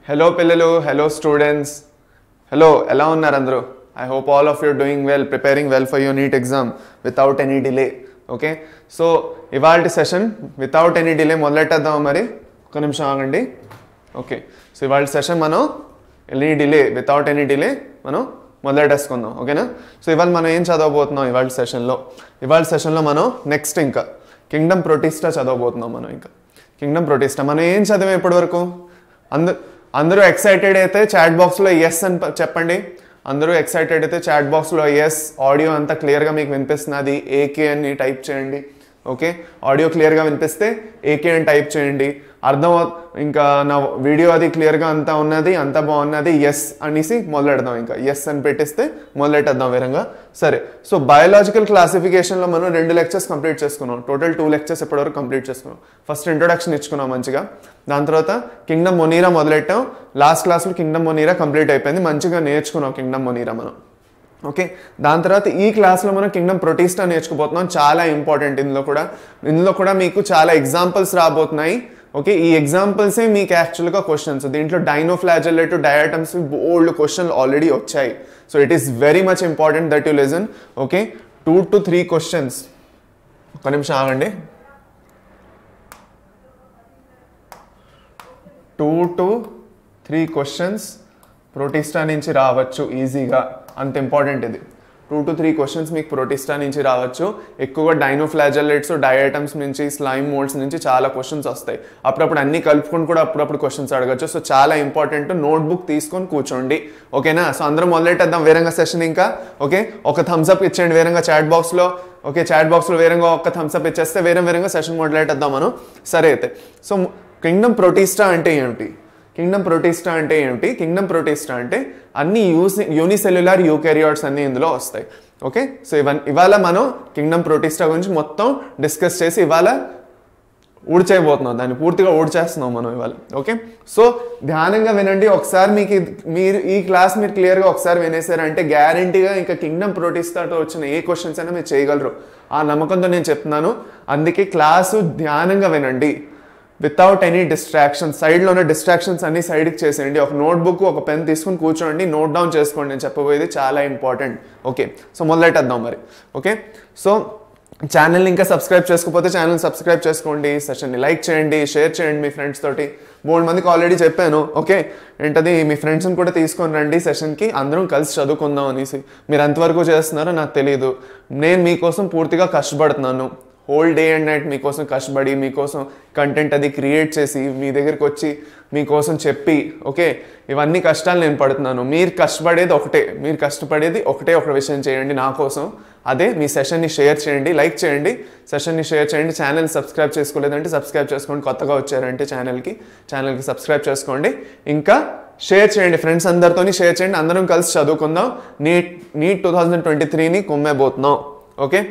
Hello పిల్లలు, hello students, hello ఎలా ఉన్నారు అందరూ? I hope all of you are doing well, preparing well for your NEET exam without any delay. Okay, so ఇవాల్టి session without any delay మొదలెట్టేద్దాం. మరి ఒక నిమిషం ఆగండి. ఓకే, సో ఇవాళ సెషన్ మనం వితౌట్ ఎనీ డిలే మనం మొదలెట్టేసుకుందాం. ఓకేనా? సో ఇవాళ మనం ఏం చదవబోతున్నాం? ఇవాళ సెషన్లో మనం నెక్స్ట్ ఇంకా కింగ్డమ్ ప్రొటిస్టా చదవబోతున్నాం. మనం ఇంకా కింగ్డమ్ ప్రొటిస్టా మనం ఏం చదివాం ఇప్పటి వరకు? అందరూ ఎక్సైటెడ్ అయితే చాట్ బాక్స్లో ఎస్ అని చెప్పండి. అందరూ ఎక్సైటెడ్ అయితే చాట్ బాక్స్లో ఎస్. ఆడియో అంతా క్లియర్గా మీకు వినిపిస్తున్నది ఏకే అని టైప్ చేయండి. ఓకే, ఆడియో క్లియర్గా వినిపిస్తే ఏకే అని టైప్ చేయండి. ఇంకా నా వీడియో అది క్లియర్గా అంతా ఉన్నది, అంతా బాగున్నది, ఎస్ అనేసి మొదలెడదాం. ఇంకా ఎస్ అని పెట్టిస్తే మొదలెట్టేద్దాం వేరంగా. సరే, సో బయాలజికల్ క్లాసిఫికేషన్లో మనం 2 లెక్చర్స్ కంప్లీట్ చేసుకున్నాం. టోటల్ 2 లెక్చర్స్ ఇప్పటివరకు కంప్లీట్ చేసుకున్నాం. ఫస్ట్ ఇంట్రొడక్షన్ ఇచ్చుకున్నాం మంచిగా. దాని తర్వాత కింగ్డమ్ మొనీరా మొదలెట్టాం. లాస్ట్ క్లాస్లో కింగ్డమ్ మొనీరా కంప్లీట్ అయిపోయింది. మంచిగా నేర్చుకున్నాం కింగ్డమ్ మొనీరా మనం. ఓకే, దాని తర్వాత ఈ క్లాస్లో మనం కింగ్డమ్ ప్రొటిస్టా నేర్చుకుపోతున్నాం. చాలా ఇంపార్టెంట్. ఇందులో కూడా మీకు చాలా ఎగ్జాంపుల్స్ రాబోతున్నాయి. ఓకే, ఈ ఎగ్జాంపుల్సే మీకు యాక్చువల్గా క్వశ్చన్స్. దీంట్లో డైనోఫ్లాజెల్లెట్, డయాటమ్స్ బోల్డ్ క్వశ్చన్లు ఆల్రెడీ వచ్చాయి. So it is very much important that you listen. Okay, 2 to 3 questions. ఒక నిమిషం ఆగండి. 2 to 3 క్వశ్చన్స్ ప్రొటిస్టా నుంచి రావచ్చు ఈజీగా. అంత ఇంపార్టెంట్ ఇది. 2 to 3 క్వశ్చన్స్ మీకు ప్రొటిస్టా నుంచి రావచ్చు. ఎక్కువగా డైనోఫ్లాజెల్లెట్స్, డయాటమ్స్ నుంచి, స్లైమ్ మోల్డ్స్ నుంచి చాలా క్వశ్చన్స్ వస్తాయి. అప్పుడప్పుడు అన్ని కలుపుకొని కూడా అప్పుడప్పుడు క్వశ్చన్స్ అడగచ్చు. సో చాలా ఇంపార్టెంట్. నోట్బుక్ తీసుకొని కూర్చోండి. ఓకేనా? సో అందరం మొదలెట్టేద్దాం వేరంగా సెషన్. ఇంకా ఓకే, ఒక థమ్స్అప్ ఇచ్చేయండి వేరంగా చాట్ బాక్స్లో. ఓకే, చాట్ బాక్స్లో వేరంగా ఒక థమ్స్అప్ ఇచ్చేస్తే వేరంగా సెషన్ మొదలెట్టేద్దాం మనం. సరే అయితే, సో కింగ్డమ్ ప్రొటిస్టా అంటే ఏమిటి? కింగ్డమ్ ప్రొటిస్టా అంటే అన్ని యూనిసెల్యులార్ యూకారియాట్స్ అన్ని ఇందులో వస్తాయి. ఓకే, సో ఇవాళ మనం కింగ్డమ్ ప్రొటిస్టా గురించి మొత్తం డిస్కస్ చేసి ఇవాళ ఊడ్చేయబోతున్నాం. దాన్ని పూర్తిగా ఊడ్చేస్తున్నాం మనం ఇవాళ. ఓకే, సో ధ్యానంగా వినండి. ఒకసారి మీరు ఈ క్లాస్ మీరు క్లియర్గా ఒకసారి వినేసారంటే గ్యారంటీగా ఇంకా కింగ్డమ్ ప్రొటిస్టాతో వచ్చిన ఏ క్వశ్చన్స్ అయినా మీరు చేయగలరు. ఆ నమ్మకంతో నేను చెప్తున్నాను. అందుకే క్లాసు ధ్యానంగా వినండి వితౌట్ ఎనీ డిస్ట్రాక్షన్స్. సైడ్లో ఉన్న డిస్ట్రాక్షన్స్ అన్ని సైడ్కి చేసేయండి. ఒక నోట్బుక్, ఒక పెన్ తీసుకుని కూర్చోండి, నోట్ డౌన్ చేసుకోండి. నేను చెప్పబోయేది చాలా ఇంపార్టెంట్. ఓకే, సో మొదలెట్టేద్దాం మరి. ఓకే, సో ఛానల్ని ఇంకా సబ్స్క్రైబ్ చేసుకోకపోతే ఛానల్ సబ్స్క్రైబ్ చేసుకోండి. సెషన్ని లైక్ చేయండి, షేర్ చేయండి మీ ఫ్రెండ్స్ తోటి. 3 మందికి ఆల్రెడీ చెప్పాను. ఓకే, ఏంటది, మీ ఫ్రెండ్స్ని కూడా తీసుకొని రండి సెషన్కి, అందరం కలిసి చదువుకుందాం అనేసి. మీరు ఎంతవరకు చేస్తున్నారో నాకు తెలియదు. నేను మీకోసం పూర్తిగా కష్టపడుతున్నాను. హోల్ డే అండ్ నైట్ మీకోసం కష్టపడి, మీకోసం కంటెంట్ అది క్రియేట్ చేసి, మీ దగ్గరికి వచ్చి మీకోసం చెప్పి, ఓకే, ఇవన్నీ కష్టాలు నేను పడుతున్నాను. మీరు కష్టపడేది ఒకటే ఒక విషయం చేయండి నా కోసం. అదే మీ సెషన్ని షేర్ చేయండి, లైక్ చేయండి, సెషన్ని షేర్ చేయండి. ఛానల్ సబ్స్క్రైబ్ చేసుకోలేదంటే సబ్స్క్రైబ్ చేసుకోండి. కొత్తగా వచ్చారంటే ఛానల్కి సబ్స్క్రైబ్ చేసుకోండి. ఇంకా షేర్ చేయండి, ఫ్రెండ్స్ అందరితోని షేర్ చేయండి. అందరం కలిసి చదువుకుందాం. నీట్ 2023ని కుమ్మేబోతున్నాం. ఓకే,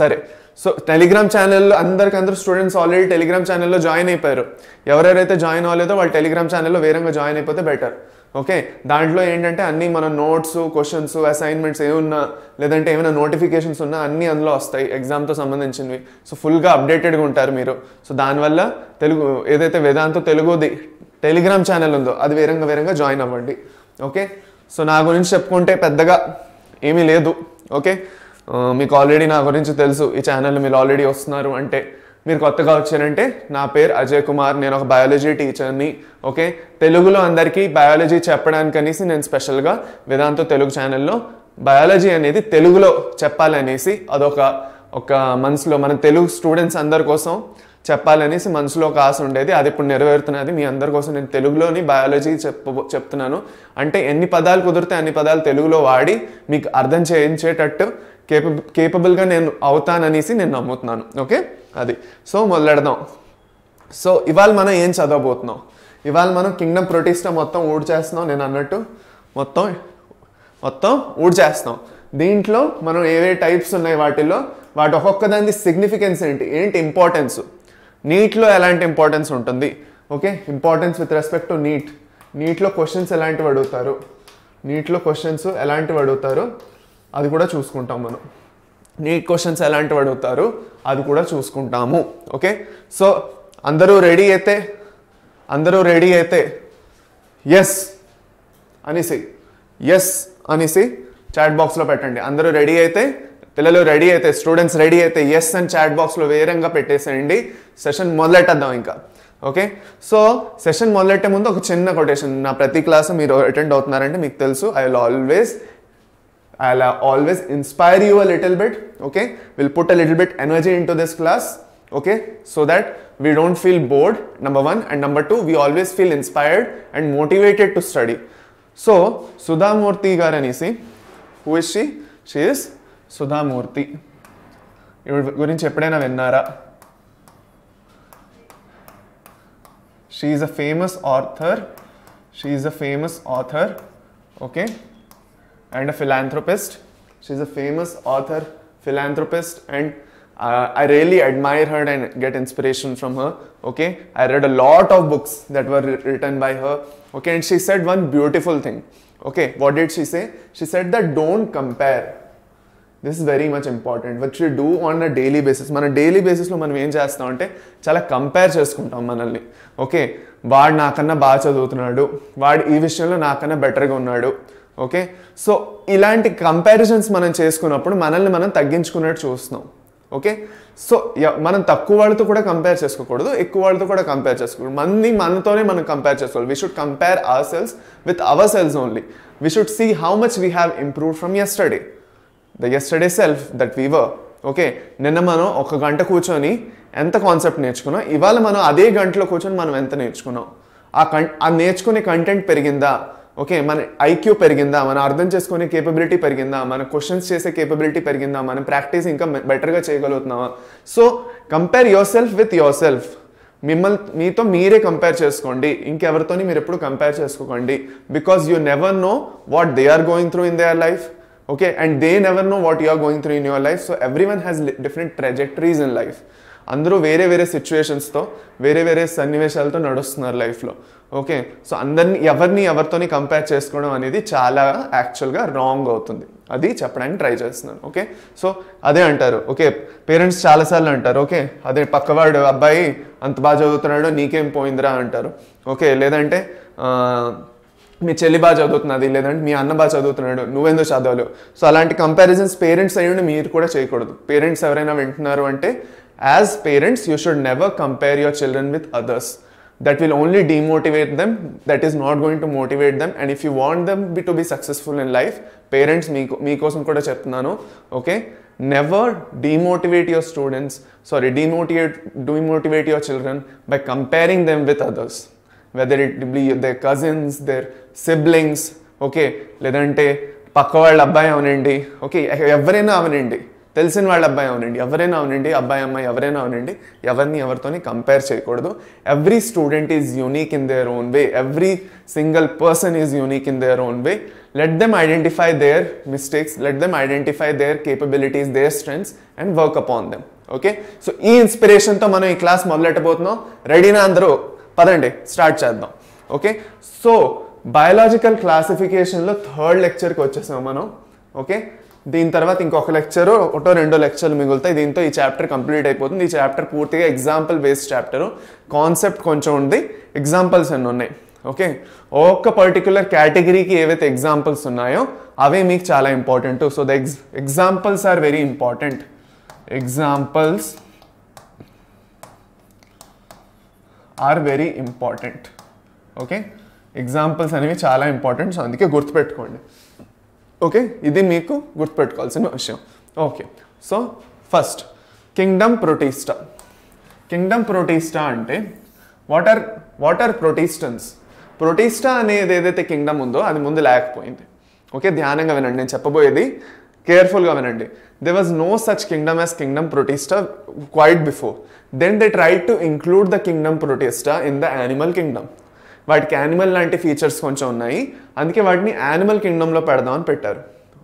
సరే. సో టెలిగ్రామ్ ఛానల్లో అందరూ స్టూడెంట్స్ ఆల్రెడీ టెలిగ్రామ్ ఛానల్లో జాయిన్ అయిపోయారు. ఎవరెవరైతే జాయిన్ అవ్వలేదో వాళ్ళు టెలిగ్రామ్ ఛానల్లో వేరంగా జాయిన్ అయిపోతే బెటర్. ఓకే, దాంట్లో ఏంటంటే అన్నీ మన నోట్స్, క్వశ్చన్స్, అసైన్మెంట్స్ ఏమున్నా, లేదంటే ఏమైనా నోటిఫికేషన్స్ ఉన్నా అన్నీ అందులో వస్తాయి ఎగ్జామ్తో సంబంధించినవి. సో ఫుల్గా అప్డేటెడ్గా ఉంటారు మీరు. సో దానివల్ల ఏదైతే వేదాంతో తెలుగుది టెలిగ్రామ్ ఛానల్ ఉందో అది వేరంగా జాయిన్ అవ్వండి. ఓకే, సో నా గురించి చెప్పుకుంటే పెద్దగా ఏమీ లేదు. ఓకే, మీకు ఆల్రెడీ నా గురించి తెలుసు. ఈ ఛానల్లో మీరు ఆల్రెడీ వస్తున్నారు అంటే, మీరు కొత్తగా వచ్చారంటే, నా పేరు అజయ్ కుమార్, నేను ఒక బయాలజీ టీచర్ని. ఓకే, తెలుగులో అందరికీ బయాలజీ చెప్పడానికనేసి నేను స్పెషల్గా వేదాంతో తెలుగు ఛానల్లో బయాలజీ అనేది తెలుగులో చెప్పాలనేసి ఒక మనసులో మన తెలుగు స్టూడెంట్స్ అందరి కోసం చెప్పాలనేసి మనసులో ఒక ఆశ ఉండేది. అది ఇప్పుడు నెరవేరుతున్నది. మీ అందరి కోసం నేను తెలుగులోని బయాలజీ చెప్తున్నాను. అంటే ఎన్ని పదాలు కుదిరితే అన్ని పదాలు తెలుగులో వాడి మీకు అర్థం చేయించేటట్టు కేపబుల్గా నేను అవుతాననేసి నేను నమ్ముతున్నాను. ఓకే, అది. సో మొదలెడదాం. సో ఇవాళ మనం ఏం చదవబోతున్నాం? ఇవాళ మనం కింగ్డమ్ ప్రొటిస్టా మొత్తం ఊడ్చేస్తున్నాం. నేను అన్నట్టు మొత్తం ఊడ్చేస్తాం. దీంట్లో మనం ఏవే టైప్స్ ఉన్నాయి, వాటి ఒక్కొక్క దాని సిగ్నిఫికెన్స్ ఏంటి ఇంపార్టెన్స్, నీట్లో ఎలాంటి ఇంపార్టెన్స్ ఉంటుంది. Okay, importance with respect to నీట్లో క్వశ్చన్స్ ఎలాంటివి అడుగుతారు అది కూడా చూసుకుంటాం మనం. నీట్ క్వశ్చన్స్ ఎలాంటివి అడుగుతారు అది కూడా చూసుకుంటాము. ఓకే, సో అందరూ రెడీ అయితే ఎస్ అనేసి ఎస్ అనేసి చాట్ బాక్స్లో పెట్టండి. అందరూ రెడీ అయితే, పిల్లలు రెడీ అయితే, స్టూడెంట్స్ రెడీ అయితే ఎస్ అని చాట్ బాక్స్లో వేరంగా పెట్టేసేయండి. సెషన్ మొదలెట్టేద్దాం ఇంకా. ఓకే, సో సెషన్ మొదలెట్టే ముందు ఒక చిన్న కొటేషన్. నా ప్రతి క్లాసు మీరు అటెండ్ అవుతున్నారంటే మీకు తెలుసు, I'll always inspire you a little bit. Okay, we'll put a little bit energy into this class. Okay, so that we don't feel bored, number one, and number two, we always feel inspired and motivated to study. So Sudha Murthy garanisi, who is she? She is Sudha Murthy. Ivudu gurinchi eppudaina vinnara? She is a famous author. Okay, and a philanthropist. She's a famous author, philanthropist, and I really admire her and get inspiration from her. Okay, I read a lot of books that were written by her. Okay, and she said one beautiful thing. Okay, what did she say? She said that don't compare. This is very much important. What you do on a daily basis. మన daily బేసిస్లో మనం ఏం చేస్తాం అంటే చాలా compare చేసుకుంటాం మనల్ని. Okay, వాడు నాకన్నా బాగా చదువుతున్నాడు, వాడు ఈ విషయంలో నాకన్నా బెటర్గా ఉన్నాడు. ఓకే, సో ఇలాంటి కంపారిజన్స్ మనం చేసుకున్నప్పుడు మనల్ని మనం తగ్గించుకున్నట్టు చూస్తున్నాం. ఓకే, సో మనం తక్కువ వాళ్ళతో కూడా కంపేర్ చేసుకోకూడదు, ఎక్కువ వాళ్ళతో కూడా కంపేర్ చేసుకోకూడదు. మనతోనే మనం కంపేర్ చేసుకోవాలి. We should compare ourselves with ourselves only. We should see how much we have improved from yesterday, the yesterday self that we were. Okay, నిన్న మనం 1 గంట కూర్చొని ఎంత కాన్సెప్ట్ నేర్చుకున్నాం, ఇవాళ మనం అదే గంటలో కూర్చొని మనం ఎంత నేర్చుకున్నాం, ఆ నేర్చుకునే కంటెంట్ పెరిగిందా, ఓకే, మన ఐక్యూ పెరిగిందా, మన అర్థం చేసుకునే కేపబిలిటీ పెరిగిందా, మన క్వశ్చన్స్ చేసే కేపబిలిటీ పెరిగిందా, మన ప్రాక్టీస్ ఇంకా బెటర్గా చేయగలుగుతున్నావా. So compare yourself with yourself. మీతో మీరే కంపేర్ చేసుకోండి, ఇంకెవరితోని మీరు ఎప్పుడు కంపేర్ చేసుకోకండి. Because you never know what they are going through in their life. Okay, and they never know what you are going through in your life. So everyone has different trajectories in life. అందరూ వేరే వేరే సిచ్యువేషన్స్తో, వేరే వేరే సన్నివేశాలతో నడుస్తున్నారు లైఫ్లో. Okay, so ఎవరితోని compare చేసుకోవడం అనేది చాలా యాక్చువల్గా రాంగ్ అవుతుంది. అది చెప్పడానికి ట్రై చేస్తున్నాను. ఓకే, సో అదే అంటారు. ఓకే, పేరెంట్స్ చాలాసార్లు అంటారు, ఓకే అదే పక్కవాడు అబ్బాయి అంత బాగా చదువుతున్నాడు నీకేం పోయిందిరా అంటారు. ఓకే, లేదంటే మీ చెల్లి బాగా చదువుతున్నది, లేదంటే మీ అన్న బాగా చదువుతున్నాడు నువ్వెందుకు చదవలేవు. సో అలాంటి కంపారిజన్స్ పేరెంట్స్ అయ్యండి మీరు కూడా చేయకూడదు. పేరెంట్స్ ఎవరైనా వింటున్నారు అంటే as parents you should never compare your children with others. That will only demotivate them. That is not going to motivate them. And if you want them to be successful in life, parents, meekosam kuda cheptunanu, okay, never demotivate your students. Demotivate your children by comparing them with others. Whether it be their cousins, their siblings, okay, ledante pakka valla abbayi avanandi, okay, evaraina avanandi, తెలిసిన వాళ్ళ అబ్బాయి అవనండి, ఎవరైనా అవనండి, అబ్బాయి అమ్మాయి ఎవరైనా అవనండి, ఎవరిని ఎవరితోని కంపేర్ చేయకూడదు. Every student is unique in their own way. Every single person is unique in their own way. Let them identify their mistakes, let them identify their capabilities, their strengths and work upon them. Okay, so ఈ ఇన్స్పిరేషన్తో మనం ఈ class మొదలెట్టబోతున్నాం. రెడీనా అందరూ? పదండి start చేద్దాం. Okay, so biological క్లాసిఫికేషన్లో 3rd లెక్చర్కి వచ్చేసాం మనం. ఓకే, దీని తర్వాత ఇంకొక లెక్చరు, 1-2 లెక్చర్లు మిగులుతాయి. దీంతో ఈ చాప్టర్ కంప్లీట్ అయిపోతుంది. ఈ చాప్టర్ పూర్తిగా ఎగ్జాంపుల్ బేస్డ్ చాప్టరు. కాన్సెప్ట్ కొంచెం ఉంది, ఎగ్జాంపుల్స్ అన్నీ ఉన్నాయి. ఓకే, ఒక్క పర్టికులర్ కేటగిరీకి ఏవైతే ఎగ్జాంపుల్స్ ఉన్నాయో అవే మీకు చాలా important. So the examples are very important. Examples are very important. Okay, examples అనేవి చాలా ఇంపార్టెంట్. సో అందుకే గుర్తుపెట్టుకోండి. ఓకే, ఇది మీకు గుర్తుపెట్టుకోవాల్సిన విషయం. Okay, so first Kingdom Protista. Kingdom Protista అంటే వాట్ ఆర్ ప్రొటిస్టన్స్. ప్రొటిస్టా అనేది ఏదైతే కింగ్డమ్ ఉందో అది ముందు లేకపోయింది. ఓకే, ధ్యానంగా వినండి, నేను చెప్పబోయేది కేర్ఫుల్గా వినండి. There was no such kingdom as kingdom protista quite before. Then they tried to include the kingdom protista in the animal kingdom. వాటికి యానిమల్ లాంటి ఫీచర్స్ కొంచెం ఉన్నాయి, అందుకే వాటిని యానిమల్ కింగ్డమ్లో పెడదామని పెట్టారు.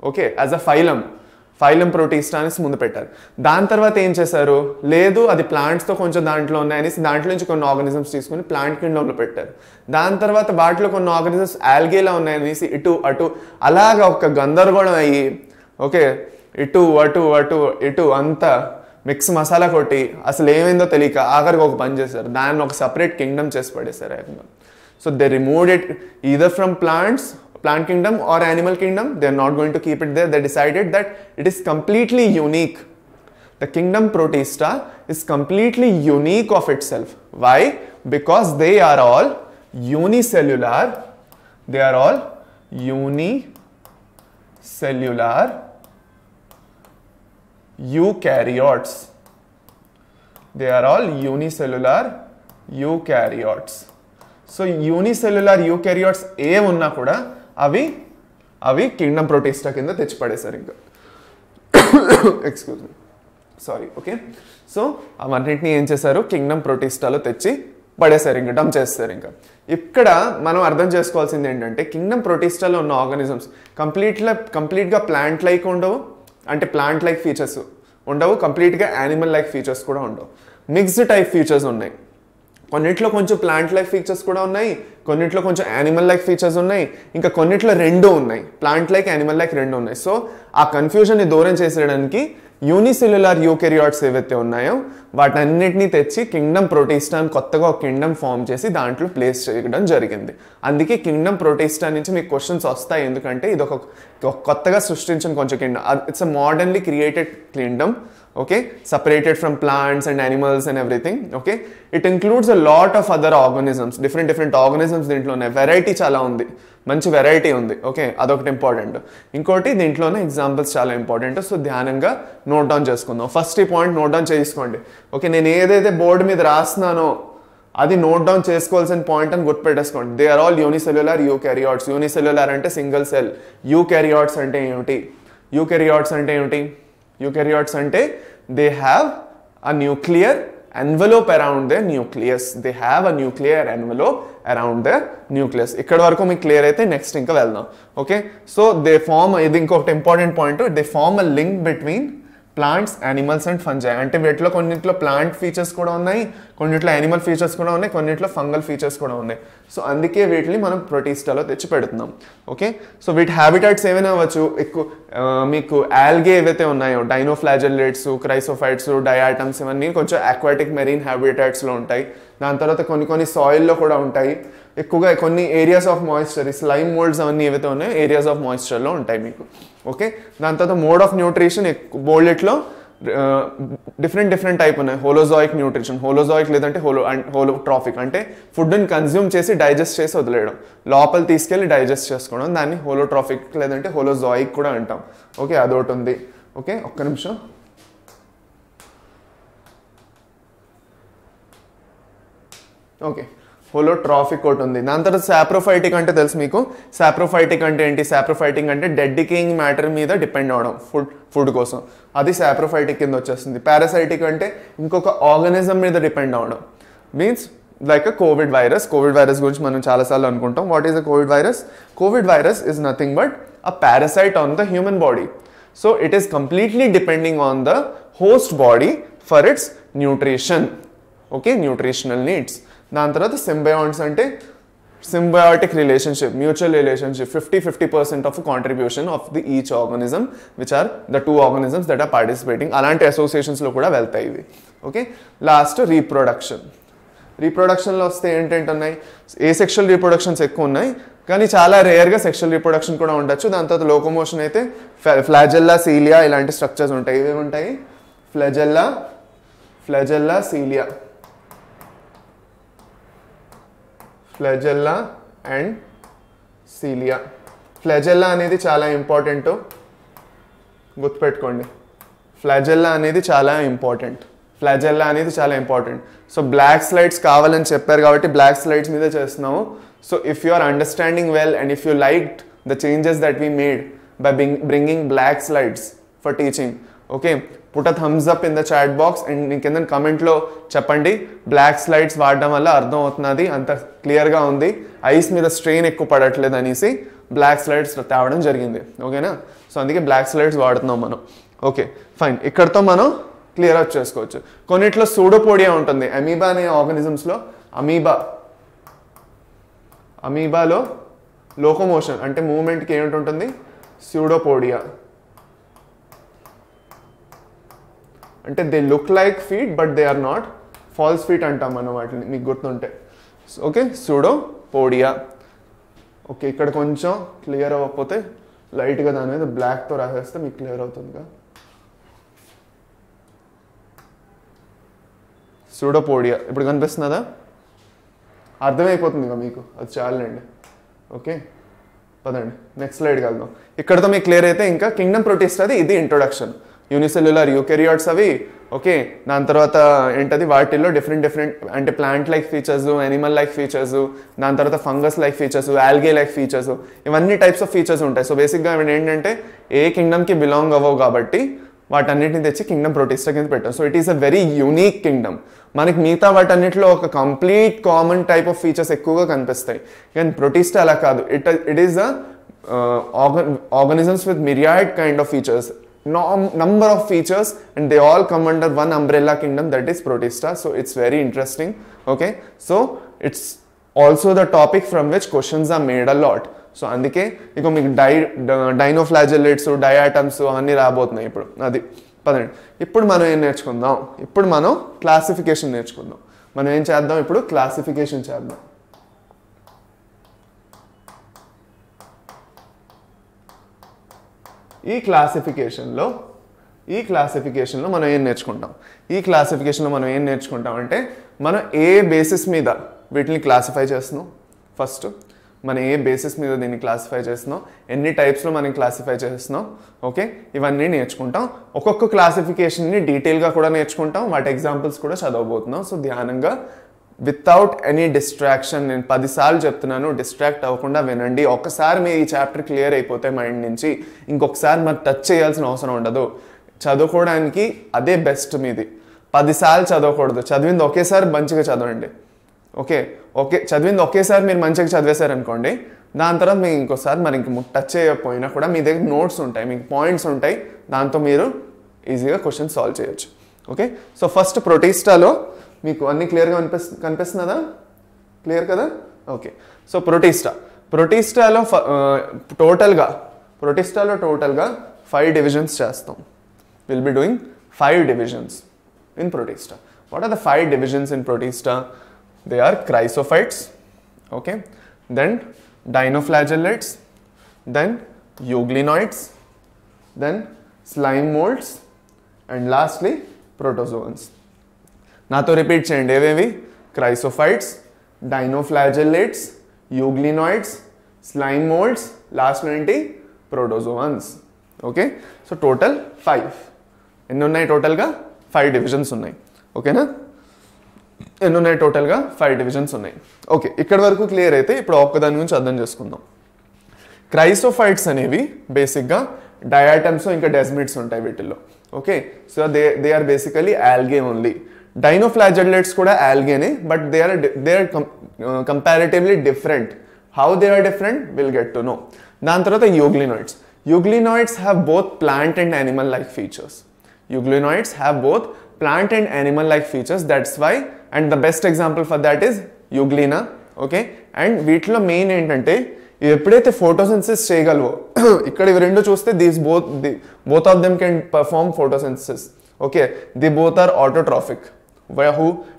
Okay, as a phylum Protista అనేసి ముందు పెట్టారు. దాని తర్వాత ఏం చేశారు, లేదు అది ప్లాంట్స్తో కొంచెం దాంట్లో ఉన్నాయనేసి దాంట్లో నుంచి కొన్ని ఆర్గానిజమ్స్ తీసుకుని ప్లాంట్ కింగ్డమ్లో పెట్టారు. దాని తర్వాత వాటిలో కొన్ని ఆర్గానిజమ్స్ ఆల్గేలా ఉన్నాయనేసి ఇటు అటు అలాగా ఒక గందరగోళం అయ్యి, ఓకే, ఇటు అటు అటు ఇటు అంతా మిక్స్ మసాలా కొట్టి అసలు ఏమైందో తెలియక ఆఖరికి ఒక పని చేశారు, దాన్ని ఒక సపరేట్ కింగ్డమ్ చేసి పడేశారు ఏకంగా. So they removed it either from plant kingdom or animal kingdom. They are not going to keep it there. They decided that it is completely unique. The kingdom Protista is completely unique of itself. Why? Because they are all unicellular. They are all unicellular eukaryotes. They are all unicellular eukaryotes. So unicellular eukaryotes ఏ ఉన్నా కూడా అవి Kingdom protista కింద తెచ్చి పడేశారు ఇంకా. Excuse me, sorry. Okay, so అవన్నింటినీ ఏం చేశారు, కింగ్డమ్ ప్రొటిస్టాలో తెచ్చి పడేశారు, ఇంకా డంప్ చేస్తారు. ఇంకా ఇక్కడ మనం అర్థం చేసుకోవాల్సింది ఏంటంటే కింగ్డమ్ ప్రొటిస్టాలో ఉన్న ఆర్గానిజమ్స్ కంప్లీట్గా ప్లాంట్ లైక్ ఉండవు, అంటే ప్లాంట్ లైక్ ఫీచర్స్ ఉండవు, కంప్లీట్గా యానిమల్ లైక్ ఫీచర్స్ కూడా ఉండవు. మిక్స్డ్ టైప్ ఫీచర్స్ ఉన్నాయి. కొన్నిట్లో కొంచెం ప్లాంట్ లైక్ ఫీచర్స్ కూడా ఉన్నాయి, కొన్నిట్లో కొంచెం యానిమల్ లైక్ ఫీచర్స్ ఉన్నాయి, ఇంకా కొన్నిట్లో రెండు ఉన్నాయి, ప్లాంట్ లైక్ యానిమల్ లైక్ రెండు ఉన్నాయి. సో ఆ కన్ఫ్యూజన్ని దూరం చేసేయడానికి యూనిసెల్యులార్ యూకెరియాట్స్ ఏవైతే ఉన్నాయో వాటన్నిటిని తెచ్చి కింగ్డమ్ ప్రొటిస్టా అని కొత్తగా ఒక కింగ్డమ్ ఫామ్ చేసి దాంట్లో ప్లేస్ చేయడం జరిగింది. అందుకే కింగ్డమ్ ప్రొటిస్టా నుంచి మీకు క్వశ్చన్స్ వస్తాయి, ఎందుకంటే ఇది ఒక కొత్తగా సృష్టించిన కొంచెం kingdom. It's a modernly created kingdom. Okay, separated from plants and animals and everything. Okay, it includes a lot of other organisms, different organisms. దీంట్లోనే వెరైటీ చాలా ఉంది, మంచి వెరైటీ ఉంది. ఓకే, అదొకటి ఇంపార్టెంట్. ఇంకోటి దీంట్లోనే ఎగ్జాంపుల్స్ చాలా ఇంపార్టెంట్. సో ధ్యానంగా నోట్ డౌన్ చేసుకుందాం. ఫస్ట్ ఈ పాయింట్ నోట్ డౌన్ చేసుకోండి. ఓకే, నేను ఏదైతే బోర్డు మీద రాస్తున్నానో అది నోట్ డౌన్ చేసుకోవాల్సిన పాయింట్ అని గుర్తుపెట్టేసుకోండి. They are all unicellular eukaryotes. Unicellular అంటే సింగిల్ సెల్. యూకారియాట్స్ అంటే ఏమిటి? యూకారియాట్స్ అంటే ఏమిటి? యూకారియాట్స్ అంటే they have a nuclear envelope around their nucleus. They have a nuclear envelope around their nucleus. ఇక్కడ వరకు మీకు క్లియర్ అయితే నెక్స్ట్ ఇంకా వెళ్దాం. ఓకే, సో దే ఫార్మ్, ఇది ఇంకొకటి important point, they form a link between plants, animals and fungi. అంటే వీటిలో కొన్నిట్లో ప్లాంట్ ఫీచర్స్ కూడా ఉన్నాయి, కొన్నిట్లో యానిమల్ ఫీచర్స్ కూడా ఉన్నాయి, కొన్నిట్లో ఫంగల్ ఫీచర్స్ కూడా ఉన్నాయి. సో అందుకే వీటిని మనం ప్రొటిస్టాలో తెచ్చి పెడుతున్నాం. ఓకే, సో వీటి హ్యాబిటాట్స్ ఏమైనా అవ్వచ్చు. ఎక్కువ మీకు ఆల్గే ఏవైతే ఉన్నాయో, డైనోఫ్లాజెల్లేట్స్, క్రైసోఫైట్స్, డయాటమ్స్, ఇవన్నీ కొంచెం అక్వాటిక్ మెరీన్ హ్యాబిటాట్స్లో ఉంటాయి. దాని తర్వాత కొన్ని సాయిల్లో కూడా ఉంటాయి. ఎక్కువగా కొన్ని areas of moisture, slime moulds అవన్నీ ఏవైతే ఉన్నాయో ఏరియాస్ ఆఫ్ మాయిశ్చర్లో ఉంటాయి మీకు. ఓకే, దాని తర్వాత మోడ్ ఆఫ్ న్యూట్రిషన్ బోల్డెట్లో డిఫరెంట్ టైప్ ఉన్నాయి. హోలోజాయిక్ న్యూట్రిషన్, హోలోజాయిక్ లేదంటే హోలోట్రాఫిక్, అంటే ఫుడ్ని కన్జ్యూమ్ చేసి డైజెస్ట్ చేసి వదిలేయడం, లోపల తీసుకెళ్ళి డైజెస్ట్ చేసుకోవడం, దాన్ని హోలోట్రాఫిక్ లేదంటే హోలోజాయిక్ కూడా అంటాం. ఓకే, అదొకటి ఉంది. ఓకే, ఒక్క నిమిషం. ఓకే, హోలోట్రాఫిక్ ఒకటి ఉంది. దాని తర్వాత సాప్రోఫైటిక్ అంటే తెలుసు మీకు. సాప్రోఫైటిక్ అంటే ఏంటి? సాప్రోఫైటిక్ అంటే డెడ్ డికేయింగ్ మ్యాటర్ మీద డిపెండ్ అవడం ఫుడ్ కోసం, అది సాప్రోఫైటిక్ కింద వచ్చేస్తుంది. పారాసైటిక్ అంటే ఇంకొక ఆర్గానిజం మీద డిపెండ్ అవడం, means like a Covid virus. Covid virus గురించి మనం చాలాసార్లు అనుకుంటాం. What is a Covid virus? Covid virus is nothing but a parasite on the human body. So it is completely depending on the host body for its nutrition. Okay, nutritional needs. దాని తర్వాత సింబయాన్స్ అంటే symbiotic relationship, mutual relationship, 50% of contribution of the each organism, which are the two organisms that are participating. అలాంటి అసోసియేషన్స్లో కూడా వెళ్తాయి ఇవి. Okay, last రీప్రొడక్షన్లో వస్తే ఏంటంటే ఉన్నాయి, ఏ సెక్షువల్ రీప్రొడక్షన్స్ ఎక్కువ ఉన్నాయి, కానీ చాలా రేర్గా సెక్షువల్ రీప్రొడక్షన్ కూడా ఉండొచ్చు. దాని తర్వాత లోకోమోషన్ అయితే ఫ్లాజెల్లా, సీలియా ఇలాంటి స్ట్రక్చర్స్ ఉంటాయి. ఇవేమి ఉంటాయి? Flagella, cilia, flagella and cilia. Flagella అనేది చాలా ఇంపార్టెంట్, గుర్తుపెట్టుకోండి. ఫ్లాజెల్లా అనేది చాలా ఇంపార్టెంట్. సో బ్లాక్ స్లైడ్స్ కావాలని చెప్పారు కాబట్టి బ్లాక్ స్లైడ్స్ మీద చేస్తున్నాము. So if you are understanding well and if you liked the changes that we made by bringing black slides for teaching, okay, put a thumbs up in the chat box and మీ కింద కమెంట్లో చెప్పండి black slides వాడడం వల్ల అర్థం అవుతున్నది, అంత క్లియర్గా ఉంది, ఐస్ మీద స్ట్రెయిన్ ఎక్కువ పడట్లేదు అనేసి బ్లాక్ స్లైడ్స్ తేవడం జరిగింది. ఓకేనా? సో అందుకే బ్లాక్ స్లైడ్స్ వాడుతున్నాం మనం. Okay, fine. ఇక్కడతో మనం క్లియర్ అవుట్ చేసుకోవచ్చు. కొన్నిట్లో సూడోపోడియా ఉంటుంది. అమీబా అనే ఆర్గానిజమ్స్లో అమీబాలో లోకోమోషన్ అంటే మూవ్మెంట్కి ఏమిటి ఉంటుంది? సూడోపోడియా. అంటే they look like feet but they are not. False feet అంటాం మనం వాటిని, మీకు గుర్తుంటే. Okay, pseudopodia. ఓకే, ఇక్కడ కొంచెం క్లియర్ అవ్వకపోతే లైట్గా దాని మీద బ్లాక్తో రాసేస్తే మీకు క్లియర్ అవుతుందిగా. సూడోపోడియా ఇప్పుడు కనిపిస్తున్నదా? అర్థమైపోతుందిగా మీకు, అది చాలండి. ఓకే, పదండి నెక్స్ట్ స్లైడ్కి వెళ్దాం. ఇక్కడతో మీకు క్లియర్ అయితే ఇంకా కింగ్డమ్ ప్రొటిస్టాది ఇది ఇంట్రొడక్షన్. యూనిసెల్యులర్ యూకెరియాట్స్ అవి. ఓకే, దాని తర్వాత ఏంటది వాటిల్లో డిఫరెంట్ అంటే plant like features, animal like features, దాని తర్వాత fungus like features, algae like features, ఇవన్నీ టైప్స్ ఆఫ్ ఫీచర్స్ ఉంటాయి. సో బేసిక్గా ఇవి ఏంటంటే ఏ కింగ్డమ్కి బిలాంగ్ అవ్వవు కాబట్టి వాటన్నిటిని తెచ్చి కింగ్డమ్ ప్రొటిస్టా కింద పెట్టాం. So it is a very unique kingdom. మనకి మిగతా వాటన్నిటిలో ఒక complete common type of features ఎక్కువగా కనిపిస్తాయి, కానీ ప్రొటిస్టా అలా కాదు. It is a organisms with myriad kind of features, number of features, and they all come under one umbrella kingdom, that is protista. So it's very interesting. Okay, so it's also the topic from which questions are made a lot. So అందుకే ఇక మీకు డైనోఫ్లాజెల్లేట్స్, diatoms అవన్నీ రాబోతున్నాయి ఇప్పుడు. అది పదండి. ఇప్పుడు మనం ఏం నేర్చుకుందాం? ఇప్పుడు మనం క్లాసిఫికేషన్ నేర్చుకుందాం. మనం ఏం చేద్దాం? ఇప్పుడు క్లాసిఫికేషన్ చేద్దాం. ఈ క్లాసిఫికేషన్లో మనం ఏం నేర్చుకుంటాం అంటే మనం ఏ బేసిస్ మీద వీటిని క్లాసిఫై చేస్తున్నాం, ఫస్ట్ మనం ఏ బేసిస్ మీద దీన్ని క్లాసిఫై చేస్తున్నాం, ఎన్ని టైప్స్లో మనం క్లాసిఫై చేస్తున్నాం. ఓకే, ఇవన్నీ నేర్చుకుంటాం. ఒక్కొక్క క్లాసిఫికేషన్ని డీటెయిల్గా కూడా నేర్చుకుంటాం, వాటి ఎగ్జాంపుల్స్ కూడా చదవబోతున్నాం. సో ధ్యానంగా వితౌట్ ఎనీ డిస్ట్రాక్షన్, నేను 10 సార్లు చెప్తున్నాను, డిస్ట్రాక్ట్ అవ్వకుండా వినండి. ఒక్కసారి మీ ఈ చాప్టర్ క్లియర్ అయిపోతే మైండ్ నుంచి ఇంకొకసారి మరి టచ్ చేయాల్సిన అవసరం ఉండదు. చదువుకోవడానికి అదే బెస్ట్ మీది. 10 సార్లు చదవకూడదు, చదివింది ఒకేసారి మంచిగా చదవండి. ఓకే, చదివింది ఒకేసారి మీరు మంచిగా చదివేశారనుకోండి, దాని తర్వాత మీకు ఇంకోసారి మరి ఇంక టచ్ చేయకపోయినా కూడా మీ దగ్గర నోట్స్ ఉంటాయి, మీకు పాయింట్స్ ఉంటాయి, దాంతో మీరు ఈజీగా క్వశ్చన్ సాల్వ్ చేయొచ్చు. ఓకే, సో ఫస్ట్ ప్రొటిస్టాలో మీకు అన్ని క్లియర్గా కనిపిస్తున్నదా? క్లియర్ కదా? ఓకే, సో ప్రొటిస్టాలో టోటల్గా 5 డివిజన్స్ చేస్తాం. Will be doing 5 divisions in protista. What are the 5 divisions in protista? They are chrysophytes, okay, then dinoflagellates, then euglenoids, then slime molds, and lastly protozoans. నాతో రిపీట్ చేయండి. ఏవేవి? Chrysophytes, డైనోఫ్లాజెల్లేట్స్, euglenoids, slime moulds, లాస్ట్లో ఏంటి? Protozoans. Okay, so total 5. ఎన్ని ఉన్నాయి టోటల్గా? 5 divisions ఉన్నాయి. ఓకేనా? ఎన్ని ఉన్నాయి టోటల్గా? 5 డివిజన్స్ ఉన్నాయి. ఓకే, ఇక్కడ వరకు క్లియర్ అయితే ఇప్పుడు ఒక్కదాని గురించి అర్థం చేసుకుందాం. క్రైసోఫైట్స్ అనేవి బేసిక్గా డయాటమ్స్ ఇంకా డెస్మిడ్స్ ఉంటాయి వీటిల్లో. Okay, so they are basically algae only. Dinoflagellates కూడా ఆల్గేనే, but they are comparatively different. How they are different will get to know. దాని తర్వాత euglenoids have both plant and animal like features. Plant and animal like features, that's why, and the best example for that is Euglena. Okay, and వీటిలో main ఏంటంటే ఇవి ఎప్పుడైతే photosynthesis చేయగలవో, ఇక్కడ ఇవి రెండు చూస్తే both of them can perform photosynthesis. Okay, they both are autotrophic.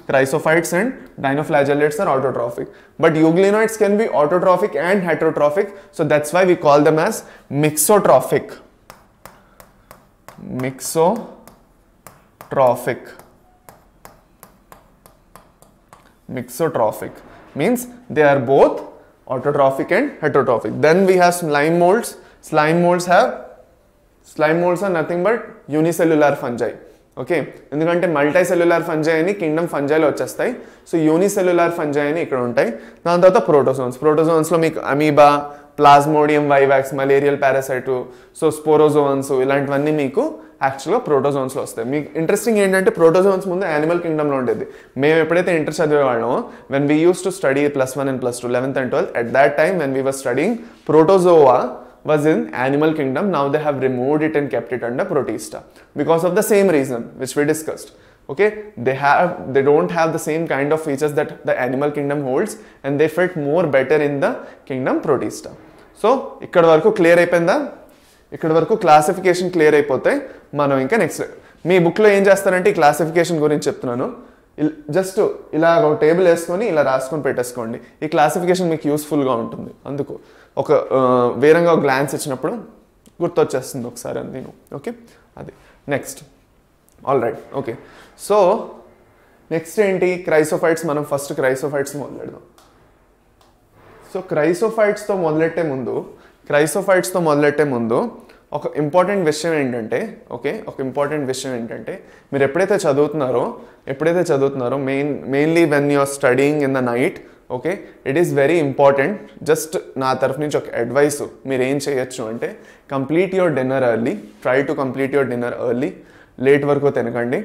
Chrysophytes and dinoflagellates are autotrophic, but euglenoids can be autotrophic and heterotrophic, so that's why we call them as mixotrophic means they are both autotrophic and heterotrophic. Then we have slime molds. Slime molds are nothing but unicellular fungi. Okay, ఎందుకంటే multicellular fungi అని Kingdom ఫంజైలో వచ్చేస్తాయి. So unicellular fungi అని ఇక్కడ ఉంటాయి. దాని తర్వాత ప్రోటోజోన్స్లో మీకు amoeba, plasmodium vivax, malarial parasite, so sporozoans, ఇలాంటివన్నీ మీకు యాక్చువల్గా ప్రోటోజోన్స్లో వస్తాయి. మీకు ఇంట్రెస్టింగ్ ఏంటంటే ప్రోటోజోన్స్ ముందు యానిమల్ కింగ్డమ్లో ఉండేది. మేము ఎప్పుడైతే ఇంటర్ చదివేవాళ్ళమో, when we use to study +1 and +2, 11th and 12th, at that time when we were studying, protozoa was in animal kingdom. Now they have removed it and kept it under protista because of the same reason which we discussed. Okay, they don't have the same kind of features that the animal kingdom holds, and they fit more better in the kingdom protista. So ఇక్కడ వరకు clear అయిపోయిందా? ఇక్కడ వరకు classification clear అయిపోతే మనం ఇంకా next మీ బుక్లో ఏం చేస్తారంటే ఈ క్లాసిఫికేషన్ గురించి చెప్తున్నాను. జస్ట్ ఇలా ఒక టేబుల్ వేసుకొని ఇలా రాసుకొని పెట్టేసుకోండి. ఈ క్లాసిఫికేషన్ మీకు యూస్ఫుల్గా ఉంటుంది. అందుకు ఒక వేరంగా ఒక గ్లాన్స్ ఇచ్చినప్పుడు గుర్తొచ్చేస్తుంది ఒకసారి అని నేను. ఓకే, అది next. All right, okay. So next ఏంటి, క్రైసోఫైట్స్. మనం ఫస్ట్ క్రైసోఫైట్స్ మొదలెడదాం. సో క్రైసోఫైట్స్తో మొదలెట్టే ముందు ఒక ఇంపార్టెంట్ విషయం ఏంటంటే, ఒక ఇంపార్టెంట్ విషయం ఏంటంటే, మీరు ఎప్పుడైతే చదువుతున్నారో mainly when you are studying in the night, okay, it is very important. Just నా తరఫు నుంచి ఒక అడ్వైస్, మీరు ఏం చేయొచ్చు అంటే complete your dinner early. Try to complete your dinner early. Late వరకు తినకండి.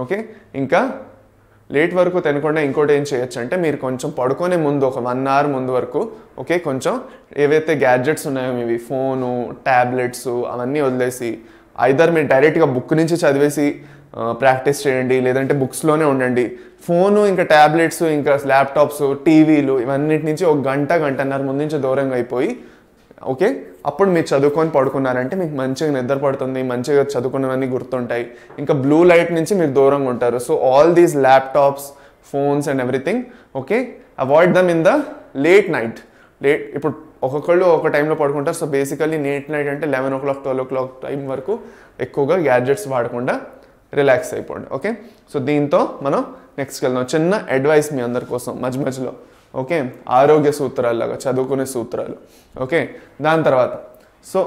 ఓకే, ఇంకా లేట్ వరకు తినకుండా ఇంకోటి ఏం చేయొచ్చు అంటే, మీరు కొంచెం పడుకునే ముందు ఒక 1 hour ముందు వరకు, ఓకే, కొంచెం ఏవైతే గ్యాడ్జెట్స్ ఉన్నాయో మీవి, ఫోను, ట్యాబ్లెట్స్, అవన్నీ వదిలేసి ఐదర్ మీరు డైరెక్ట్గా బుక్ నుంచి చదివేసి ప్రాక్టీస్ చేయండి, లేదంటే బుక్స్లోనే ఉండండి. ఫోను, ఇంకా ట్యాబ్లెట్స్, ఇంకా ల్యాప్టాప్స్, టీవీలు, ఇవన్నిటి నుంచి ఒక గంటన్నర ముందు నుంచి దూరంగా అయిపోయి, ఓకే, అప్పుడు మీరు చదువుకొని పడుకున్నారంటే మీకు మంచిగా నిద్ర పడుతుంది, మంచిగా చదువుకున్నవన్నీ గుర్తుంటాయి. ఇంకా బ్లూ లైట్ నుంచి మీరు దూరంగా ఉంటారు. So all these laptops, phones and everything, okay, avoid them in the late night. ఇప్పుడు ఒక్కొక్కళ్ళు ఒక టైంలో పడుకుంటారు. సో బేసికల్లీ లేట్ నైట్ అంటే 11 o'clock 12 o'clock టైం వరకు ఎక్కువగా గ్యాడ్జెట్స్ వాడకుండా రిలాక్స్ అయిపోండి. ఓకే, సో దీంతో మనం నెక్స్ట్కి వెళ్దాం. చిన్న అడ్వైస్ మీ అందరి కోసం మధ్యలో, ఓకే, ఆరోగ్య సూత్రాల్లాగా చదువుకునే సూత్రాలు. ఓకే, దాని తర్వాత సో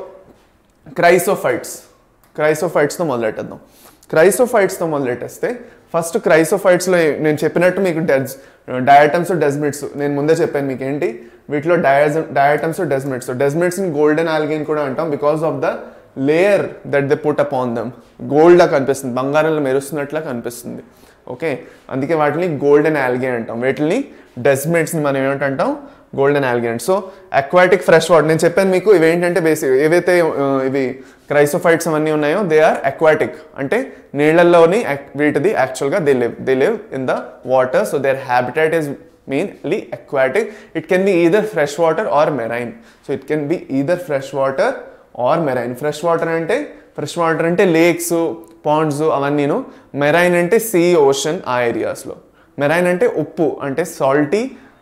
క్రైసోఫైట్స్తో మొదలెట్టేద్దాం. క్రైసోఫైట్స్తో మొదలెట్టేస్తే ఫస్ట్ క్రైసోఫైట్స్లో నేను చెప్పినట్టు మీకు డయాటమ్స్, డెస్మిడ్స్ నేను ముందే చెప్పాను మీకు ఏంటి వీటిలో డయాటమ్స్, డెస్మిడ్స్ని గోల్డెన్ ఆల్గే కూడా అంటాం. Because of the layer that they put upon them. గోల్డ్లా కనిపిస్తుంది, బంగారంలో మెరుస్తున్నట్లా కనిపిస్తుంది. ఓకే, అందుకే వాటిని గోల్డెన్ ఆల్గే అంటాం. వీటిని డెస్మిడ్స్ని మనం ఏమిటంటాం, golden algae. So aquatic fresh water నేను చెప్పాను మీకు. ఇవేంటంటే బేసిక్ ఏవైతే ఇవి క్రైసోఫైట్స్ అవన్నీ ఉన్నాయో దే ఆర్ అక్వాటిక్, అంటే నీళ్లలోని వీటిది యాక్చువల్గా they live in the water. So their habitat is mainly aquatic. It can be either fresh water or marine. So it can be either fresh water or marine. Fresh water అంటే lakes, ponds అవన్నీను. marine అంటే sea, ocean ఆ ఏరియాస్లో. marine అంటే ఉప్పు, అంటే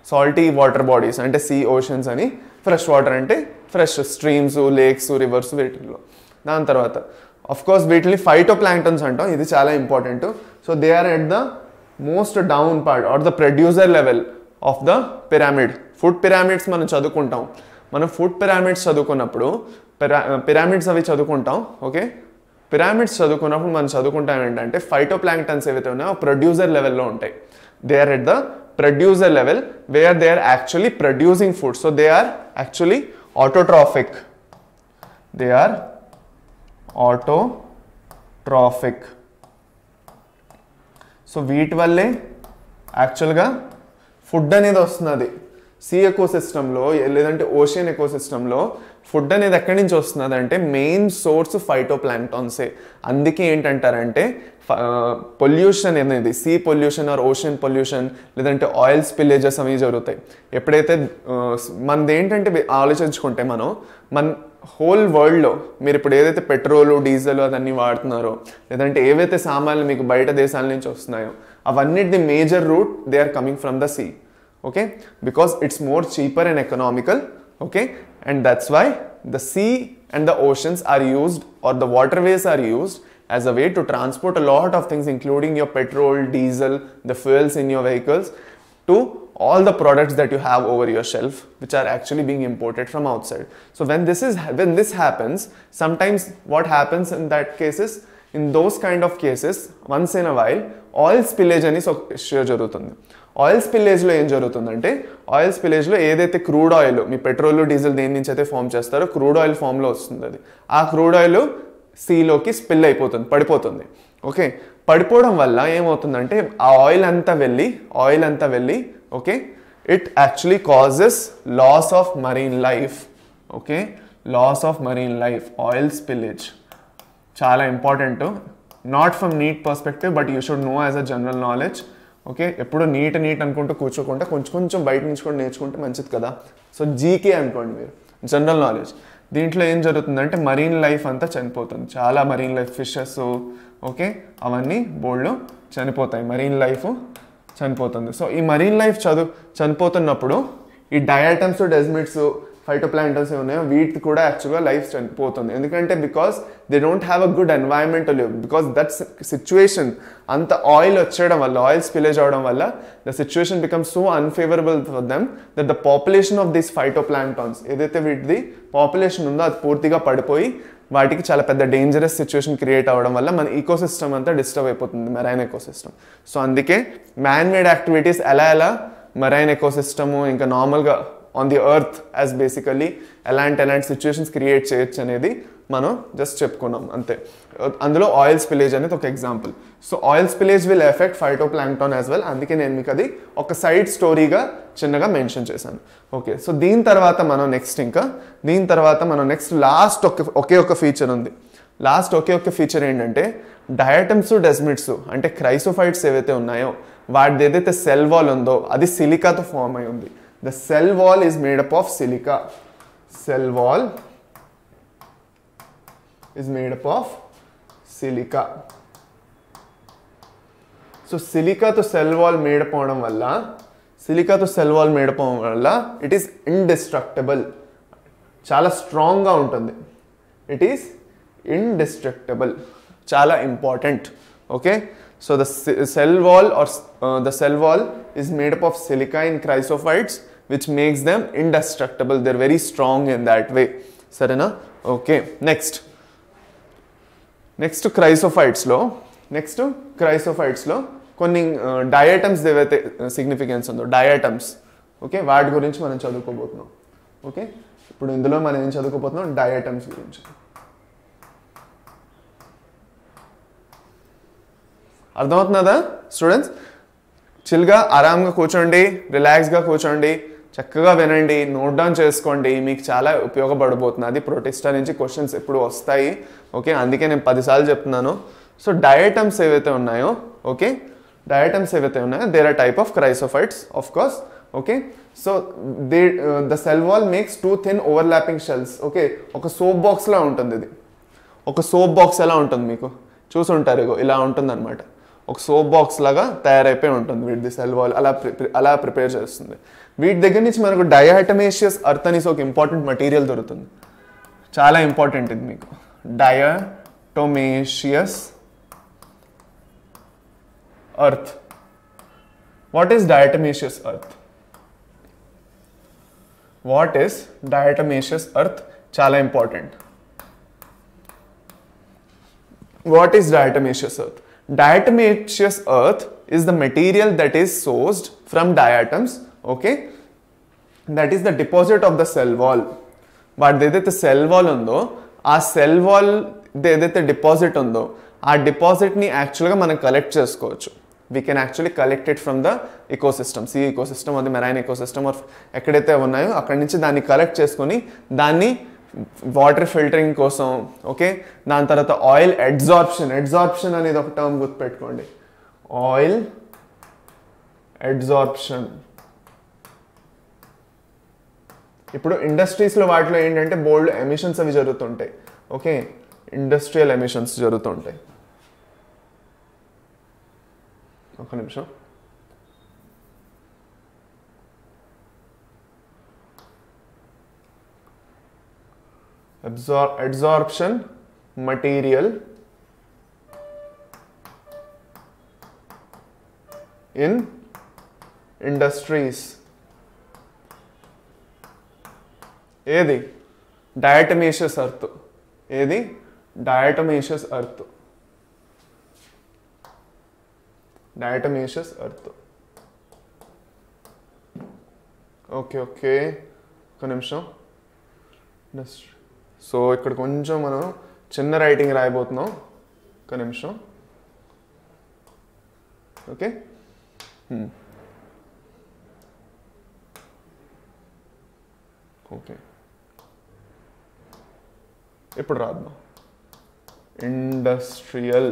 salty water bodies అంటే sea, oceans అని. fresh water అంటే fresh streams, lakes, rivers వీటిలో. దాని తర్వాత ఆఫ్ కోర్స్ వీటిని ఫైటోప్లాంక్టన్స్ అంటాం. ఇది చాలా important. So they are at the most down part or the producer level of the pyramid. Food pyramids మనం చదువుకుంటాం. మనం ఫుడ్ పిరామిడ్స్ చదువుకున్నప్పుడు పిరామిడ్స్ అవి చదువుకుంటాం. ఓకే, పిరామిడ్స్ చదువుకున్నప్పుడు మనం చదువుకుంటాం ఏంటంటే ఫైటోప్లాంక్టన్స్ ఏవైతే ఉన్నాయో ప్రొడ్యూసర్ లెవెల్లో ఉంటాయి. They are at the producer level where they are actually producing food. So they are actually autotrophic. They are autotrophic. So వీటి వల్లే యాక్చువల్గా ఫుడ్ అనేది వస్తున్నది. సీ ఎకోసిస్టంలో లేదంటే ఓషియన్ ఎకోసిస్టంలో ఫుడ్ అనేది ఎక్కడి నుంచి వస్తున్నది అంటే మెయిన్ సోర్స్ ఫైటోప్లాంక్టాన్సే. అందుకే ఏంటంటారంటే పొల్యూషన్ అనేది sea pollution or ocean pollution లేదంటే ఆయిల్ స్పిల్లేజెస్ అవి జరుగుతాయి. ఎప్పుడైతే మనది ఏంటంటే ఆలోచించుకుంటే మన హోల్ వరల్డ్లో మీరు ఇప్పుడు ఏదైతే పెట్రోలు, డీజిల్ అదన్నీ వాడుతున్నారో లేదంటే ఏవైతే సామాన్లు మీకు బయట దేశాల నుంచి వస్తున్నాయో అవన్నిటిది major route they are coming from the sea. Okay, because it's more cheaper and economical. Okay, and that's why the sea and the oceans are used or the waterways are used as a way to transport a lot of things including your petrol, diesel, the fuels in your vehicles to all the products that you have over your shelf which are actually being imported from outside. So when this happens, sometimes what happens in that cases, in those kind of cases, once in a while oil spillage అని జరుగుతుంది. Oil స్పిల్లేజ్లో ఏం జరుగుతుందంటే oil స్పిల్లేజ్లో ఏదైతే crude oil మీ petrol, diesel దేని నుంచి అయితే form చేస్తారో crude oil ఫామ్లో వస్తుంది. అది ఆ క్రూడ్ ఆయిల్ సీలోకి స్పిల్ అయిపోతుంది, పడిపోతుంది. ఓకే, పడిపోవడం వల్ల ఏమవుతుందంటే ఆ ఆయిల్ అంతా వెళ్ళి okay it actually causes loss of marine life. Okay, loss of marine life, oil spillage చాలా important. Not from NEET perspective but you should know as a general knowledge. Okay, ఎప్పుడు నీట్ అనుకుంటూ కూర్చోకుండా కొంచెం బయట నుంచి కూడా నేర్చుకుంటే మంచిది కదా. సో జీకే అనుకోండి మీరు, జనరల్ నాలెడ్జ్. దీంట్లో ఏం జరుగుతుందంటే మరీన్ లైఫ్ అంతా చనిపోతుంది. చాలా మరీన్ లైఫ్, ఫిషెస్, ఓకే అవన్నీ బోల్డ్లో చనిపోతాయి, మరీన్ లైఫ్ చనిపోతుంది. సో ఈ మరీన్ లైఫ్ చనిపోతున్నప్పుడు ఈ డయాటమ్స్ డెస్మిట్స్ ఫైటోప్లాంక్టన్స్ ఉన్నాయో వీటి కూడా యాక్చువల్గా లైఫ్ చనిపోతుంది. ఎందుకంటే because they don't have a good environment to live, because that situation అంత ఆయిల్ వచ్చేయడం వల్ల, ఆయిల్ స్పిలేజ్ అవడం వల్ల the situation becomes so unfavourable for them that the population of these phytoplanktons ఏదైతే వీటిది పాపులేషన్ ఉందో అది పూర్తిగా పడిపోయి వాటికి చాలా పెద్ద డేంజరస్ సిచ్యువేషన్ క్రియేట్ అవ్వడం వల్ల మన ఈకోసిస్టమ్ అంతా డిస్టర్బ్ అయిపోతుంది, మెరైన్ ఎకోసిస్టమ్. సో అందుకే మ్యాన్ మేడ్ యాక్టివిటీస్ ఎలా మెరైన్ ఎకోసిస్టము ఇంకా నార్మల్గా on the earth as basically ఎలాంటి సిచ్యువేషన్స్ క్రియేట్ చేయొచ్చు అనేది మనం జస్ట్ చెప్పుకున్నాం అంతే. అందులో ఆయిల్ స్పిలేజ్ అనేది ఒక example. So oil spillage will affect phytoplankton as well, అందుకే నేను మీకు అది ఒక సైడ్ స్టోరీగా చిన్నగా మెన్షన్ చేశాను. ఓకే, సో దీని తర్వాత మనం నెక్స్ట్ లాస్ట్ ఒకే ఒక ఫీచర్ ఉంది. లాస్ట్ ఒకే ఒక ఫీచర్ ఏంటంటే డయాటమ్స్ డెస్మిట్స్ అంటే క్రైసోఫైట్స్ ఏవైతే ఉన్నాయో వాటిది ఏదైతే సెల్ వాల్ ఉందో అది సిలికాతో ఫామ్ అయి ఉంది. The cell wall is made up of silica. Cell wall is made up of silica. So silica to cell wall made up avadam valla it is indestructible. Chala strong ga untundi. It is indestructible. Chala important. Okay. So the cell wall the cell wall is made up of silica in chrysophytes, which makes them indestructible. They're very strong in that way. Sarena? Okay. Next chrysophytes lo కొన్ని diatoms ఏవైతే significance ఉందో diatoms, okay వాటి గురించి మనం చదువుకోబోతున్నాం. Okay, ఇప్పుడు ఇందులో మనం ఏం చదువుకోబోతున్నాం, డయాటమ్స్ గురించి. అర్థమవుతున్నదా స్టూడెంట్స్? చిల్గా ఆరామ్గా కూర్చోండి, రిలాక్స్గా కూర్చోండి, చక్కగా వినండి, నోట్ డౌన్ చేసుకోండి, మీకు చాలా ఉపయోగపడబోతుంది. అది ప్రొటిస్టా నుంచి క్వశ్చన్స్ ఎప్పుడు వస్తాయి. ఓకే, అందుకే నేను 10 సార్లు చెప్తున్నాను. సో డయాటమ్స్ ఏవైతే ఉన్నాయో there are type of chrysophytes of course. Okay, so the cell wall makes 2 thin overlapping shells. Okay, ఒక సోప్ బాక్స్లా ఉంటుంది. ఇది ఒక సోప్ బాక్స్ ఎలా ఉంటుంది మీకు చూసుంటారు, ఇగో ఇలా ఉంటుంది అనమాట. ఒక సోప్ బాక్స్ లాగా తయారైపోయి ఉంటుంది వీటిది సెల్ వాల్, అలా ప్రిపేర్ చేస్తుంది. వీటి దగ్గర నుంచి మనకు డయాటమేషియస్ ఎర్త్ అనేసి ఒక ఇంపార్టెంట్ మెటీరియల్ దొరుకుతుంది. చాలా ఇంపార్టెంట్ ఇది మీకు, diatomaceous earth. What is diatomaceous earth? చాలా important. What is diatomaceous earth? Diatomaceous earth is the material that is sourced from diatoms. Okay, that is the deposit of the cell wall. వాటి ఏదైతే cell wall ఉందో ఆ cell wall ఏదైతే deposit ఉందో ఆ డిపాజిట్ని యాక్చువల్గా మనం కలెక్ట్ చేసుకోవచ్చు. We can actually collect it from the ecosystem, sea ecosystem, అది మెరైన్ ఎకోసిస్టమ్ ఆర్ ఎక్కడైతే ఉన్నాయో అక్కడి నుంచి దాన్ని కలెక్ట్ చేసుకొని దాన్ని వాటర్ ఫిల్టరింగ్ కోసం, ఓకే దాని తర్వాత ఆయిల్ అడ్జార్ప్షన్ అనేది ఒక టర్మ్ గుర్తుపెట్టుకోండి, ఆయిల్ అడ్జార్ప్షన్. ఇప్పుడు ఇండస్ట్రీస్లో వాటిలో ఏంటంటే బోల్డ్ ఎమిషన్స్ అవి జరుగుతుంటాయి. ఓకే, ఇండస్ట్రియల్ ఎమిషన్స్ జరుగుతుంటాయి. ఒక నిమిషం. Adsorption material in industries. ఏది డయాటమేషియస్ ఎర్త్. ఏది డయాటమేషియస్ ఎర్త్. డయాటమేషియస్ ఎర్త్. ఓకే ఓకే ఒక నిమిషం. ఇండస్ట్రీ. సో ఇక్కడ కొంచెం మనం చిన్న రైటింగ్ రాయబోతున్నాం. ఒక నిమిషం. ఓకే, ఓకే ఇప్పుడు రాద్దాం. Industrial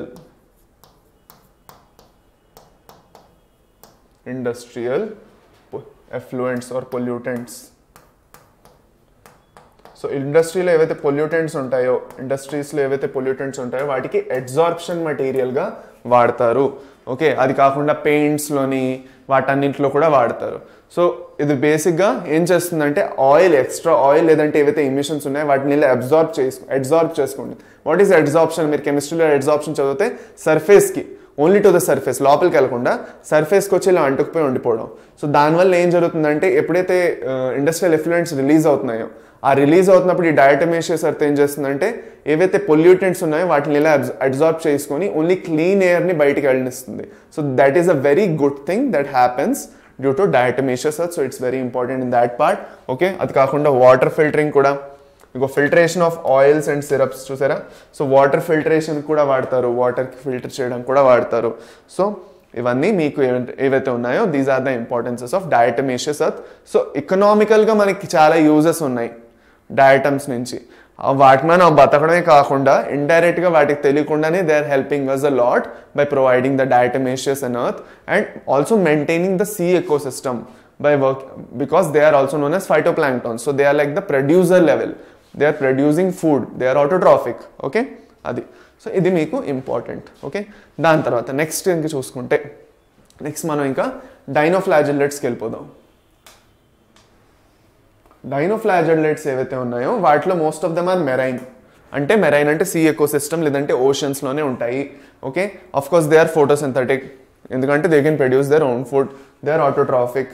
effluents or pollutants. So ఇండస్ట్రీలో ఏవైతే పొల్యూటెంట్స్ ఉంటాయో వాటికి అబ్జార్ప్షన్ మెటీరియల్గా వాడతారు. ఓకే, అది కాకుండా పెయింట్స్లోని వాటన్నింటిలో కూడా వాడతారు. సో ఇది బేసిక్గా ఏం చేస్తుందంటే ఎక్స్ట్రా ఆయిల్ లేదంటే ఏవైతే ఎమిషన్స్ ఉన్నాయో వాటిని అబ్జార్బ్ చేసుకుంటుంది. What is absorption? మీరు కెమిస్ట్రీలో అబ్జార్ప్షన్ చదివితే సర్ఫేస్కి, ఓన్లీ టు ద సర్ఫేస్, లోపలికి వెళ్ళకుండా సర్ఫేస్కి వచ్చి ఇలా అంటుకుపోయి ఉండిపోవడం. సో దానివల్ల ఏం జరుగుతుందంటే ఎప్పుడైతే ఇండస్ట్రియల్ ఎఫ్లూయెంట్స్ రిలీజ్ అవుతున్నాయో ఆ రిలీజ్ అవుతున్నప్పుడు ఈ డయాటమేషియస్ ఎర్త్ ఏం చేస్తుందంటే ఏవైతే పొల్యూటెంట్స్ ఉన్నాయో వాటిని ఇలా అబ్జార్బ్ చేసుకొని ఓన్లీ క్లీన్ ఎయిర్ని బయటికి వెళ్ళనిస్తుంది. So that is a very good thing that happens due to diatomaceous earth. So it's very important in that part. Okay, అది కాకుండా వాటర్ ఫిల్టరింగ్ కూడా, ఇంకో filtration of oils and syrups చూసారా. So water filtration కూడా వాడతారు, వాటర్కి filter చేయడం కూడా వాడతారు. సో ఇవన్నీ మీకు ఏవైతే ఉన్నాయో these are the importances of diatomaceous earth. So ఎకనామికల్గా మనకి చాలా యూజెస్ ఉన్నాయి డయాటమ్స్ నుంచి. వాటి మనం బతకడమే కాకుండా ఇండైరెక్ట్గా వాటికి తెలియకుండానే they are helping us a lot by providing the diatomaceous and earth and also maintaining the sea ecosystem by work, because they are also known as phytoplankton. So they are like the producer level, they are producing food, they are autotrophic. Okay, adi. So ఇది మీకు important. Okay, దాని తర్వాత next ఇంక చూసుకుంటే next మనం ఇంకా డైనోఫ్లాజెల్లెట్స్కి వెళ్ళిపోదాం. డైనోఫ్లాజెల్లెట్స్ ఏవైతే ఉన్నాయో వాటిలో most of them are marine. అంటే మెరైన్ అంటే సీ ఎకోసిస్టమ్ లేదంటే ఓషన్స్లోనే ఉంటాయి. Okay, of course they are photosynthetic, ఎందుకంటే they can produce their own food. They are autotrophic.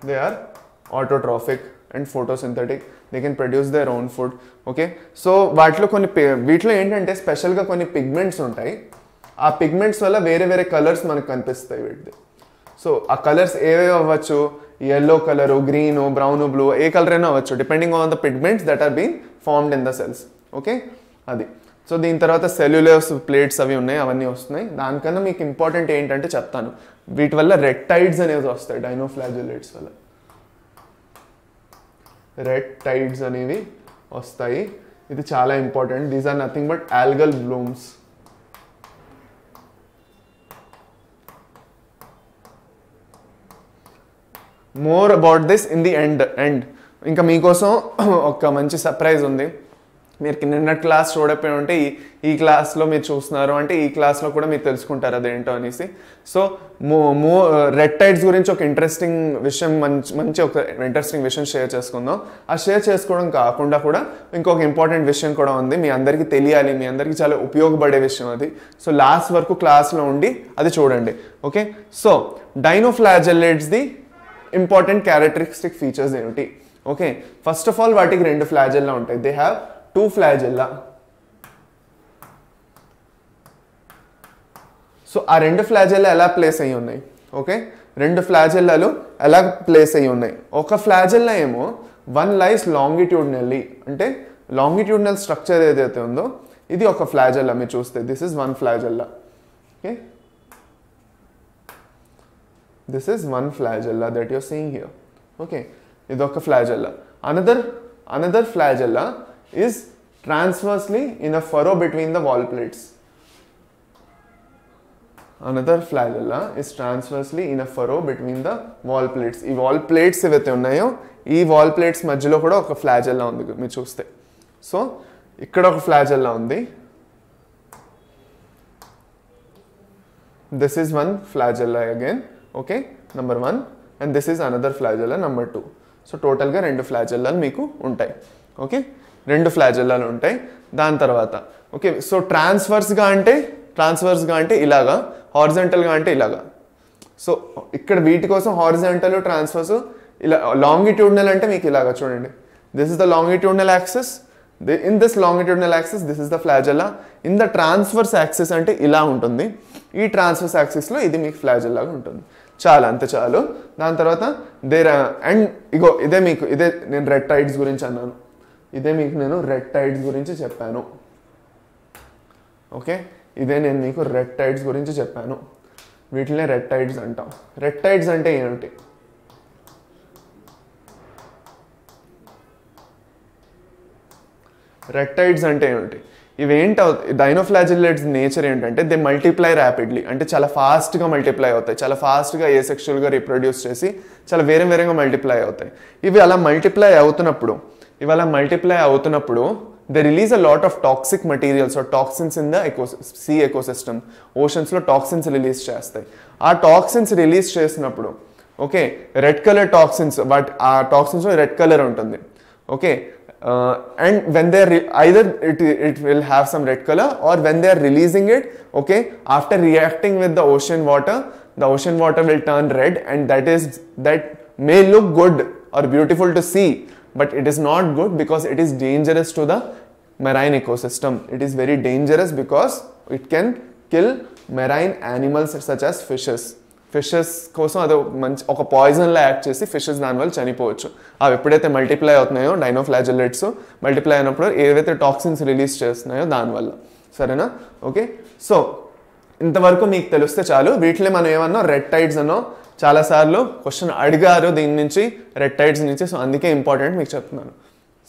They are autotrophic and photosynthetic. They can produce their own food. Okay, so వీటిలో ఏంటంటే స్పెషల్గా కొన్ని pigments ఉంటాయి. ఆ పిగ్మెంట్స్ వల్ల వేరే వేరే కలర్స్ మనకు కనిపిస్తాయి వీటిది. సో ఆ కలర్స్ ఏవే అవ్వచ్చు, yellow colour, green, brown, blue, ఏ కలర్ అయినా అవ్వచ్చు depending on the pigments that are been formed in the cells. Okay, అది. సో దీని తర్వాత సెల్యులర్స్ ప్లేట్స్ అవి ఉన్నాయి, అవన్నీ వస్తున్నాయి. దానికన్నా మీకు ఇంపార్టెంట్ ఏంటంటే చెప్తాను, వీటి వల్ల రెట్టైడ్స్ అనేవి వస్తాయి. డైనోఫ్లాజెల్లెట్స్ వల్ల రెట్టైడ్స్ అనేవి వస్తాయి. ఇది చాలా important. These are nothing but algal blooms. More about this in the end. ఇంకా మీకోసం ఒక మంచి సర్ప్రైజ్ ఉంది. మీరు నిన్న క్లాస్ చూడకపోయి ఉంటే ఈ క్లాస్లో మీరు చూస్తున్నారు అంటే ఈ క్లాస్లో కూడా మీరు తెలుసుకుంటారు అదేంటో అనేసి. సో రెట్టైడ్స్ గురించి ఒక ఇంట్రెస్టింగ్ విషయం, మంచి ఒక ఇంట్రెస్టింగ్ విషయం షేర్ చేసుకుందాం. ఆ షేర్ చేసుకోవడం కాకుండా కూడా ఇంకొక ఇంపార్టెంట్ విషయం కూడా ఉంది, మీ అందరికీ తెలియాలి, మీ అందరికీ చాలా ఉపయోగపడే విషయం అది. సో లాస్ట్ వరకు క్లాస్లో ఉండి అది చూడండి. ఓకే, సో డైనోఫ్లాజెల్లెట్స్ది ఇంపార్టెంట్ క్యారెక్టరిస్టిక్ ఫీచర్స్ ఏమిటి? ఓకే, ఫస్ట్ ఆఫ్ ఆల్ వాటికి 2 ఫ్లాజెల్లా ఉంటాయి. They have 2 flagella. సో ఆ 2 ఫ్లాజెల్లా ఎలా ప్లేస్ అయ్యి ఉన్నాయి? ఓకే, 2 ఫ్లాజెల్లాలు ఎలా ప్లేస్ అయ్యి ఉన్నాయి? ఒక ఫ్లాజెల్లా ఏమో 1 lies longitudinally, అంటే లాంగిట్యూడినల్ స్ట్రక్చర్ ఏదైతే ఉందో ఇది ఒక ఫ్లాజెల్లా. మీరు చూస్తే this is 1 flagella. Okay, this is 1 flagella that you're seeing here. Okay, ఇది ఒక flagella. another flagella is transversely in a furrow between the wall plates. Another flagella is transversely in a furrow between the wall plates. ఈ wall plates ఏవైతే ఉన్నాయో ఈ wall plates మధ్యలో కూడా ఒక flagella ఉంది మీరు చూస్తే. సో ఇక్కడ ఒక ఫ్లాజెల్లా ఉంది. This is 1 flagella again. Okay, number 1, and this is another flagella number 2. So టోటల్గా 2 ఫ్లాజెల్లాలు మీకు ఉంటాయి. ఓకే, 2 ఫ్లాజెల్లాలు ఉంటాయి. దాని తర్వాత ఓకే, సో ట్రాన్స్వర్స్గా అంటే ఇలాగా, హారిజాంటల్గా అంటే ఇలాగా. సో ఇక్కడ వీటి కోసం హారిజాంటల్, ట్రాన్స్వర్స్, ఇలా. లాంగిట్యూడినల్ అంటే మీకు ఇలాగా చూడండి. This is the longitudinal axis. In this longitudinal axis this is the flagella. In the transverse axis అంటే ఇలా ఉంటుంది. ఈ ట్రాన్స్వర్స్ యాక్సిస్లో ఇది మీకు ఫ్లాజెల్లాగా ఉంటుంది. అంతే చాలు. దాని తర్వాత అండ్ ఇదే నేను రెట్టైడ్స్ గురించి అన్నాను. ఇదే మీకు నేను రెట్టైడ్స్ గురించి చెప్పాను. ఓకే, ఇదే నేను మీకు రెట్టైడ్స్ గురించి చెప్పాను. వీటినే రెట్టైడ్స్ అంటాం. రెట్టైడ్స్ అంటే ఏమిటి? రెట్టైడ్స్ అంటే ఏమిటి? ఇవేంటి డైనోఫ్లాజిల్లెట్స్ నేచర్ ఏంటంటే దే మల్టిప్లై ర్యాపిడ్లీ, అంటే చాలా ఫాస్ట్గా మల్టిప్లై అవుతాయి, చాలా ఫాస్ట్గా ఏసెక్షువల్గా రీప్రొడ్యూస్ చేసి చాలా వేరేగా మల్టిప్లై అవుతాయి. ఇవి అలా మల్టిప్లై అవుతున్నప్పుడు they release a lot of toxic materials or toxins in the sea ecosystem. ఓషన్స్లో టాక్సిన్స్ రిలీజ్ చేస్తాయి. ఆ టాక్సిన్స్ రిలీజ్ చేసినప్పుడు okay red colour toxins, but ఆ టాక్సిన్స్లో రెడ్ కలర్ ఉంటుంది. Okay and when they either it will have some red color, or when they are releasing it, okay, after reacting with the ocean water will turn red, and that may look good or beautiful to see, but it is not good because it is dangerous to the marine ecosystem. It is very dangerous because it can kill marine animals such as fishes కోసం అది మంచి ఒక పాయిజన్లా act చేసి fishes దానివల్ల చనిపోవచ్చు. అవి ఎప్పుడైతే multiply అవుతున్నాయో డైనోఫ్లాజిల్లెట్స్ multiply అయినప్పుడు ఏవైతే టాక్సిన్స్ రిలీజ్ చేస్తున్నాయో దానివల్ల. సరేనా? ఓకే, సో ఇంతవరకు మీకు తెలిస్తే చాలు. వీటిలో మనం ఏమన్నా రెడ్ టైడ్స్ అనో చాలాసార్లు క్వశ్చన్ అడిగారు దీని నుంచి, రెడ్ టైడ్స్ నుంచి. సో అందుకే ఇంపార్టెంట్ మీకు చెప్తున్నాను.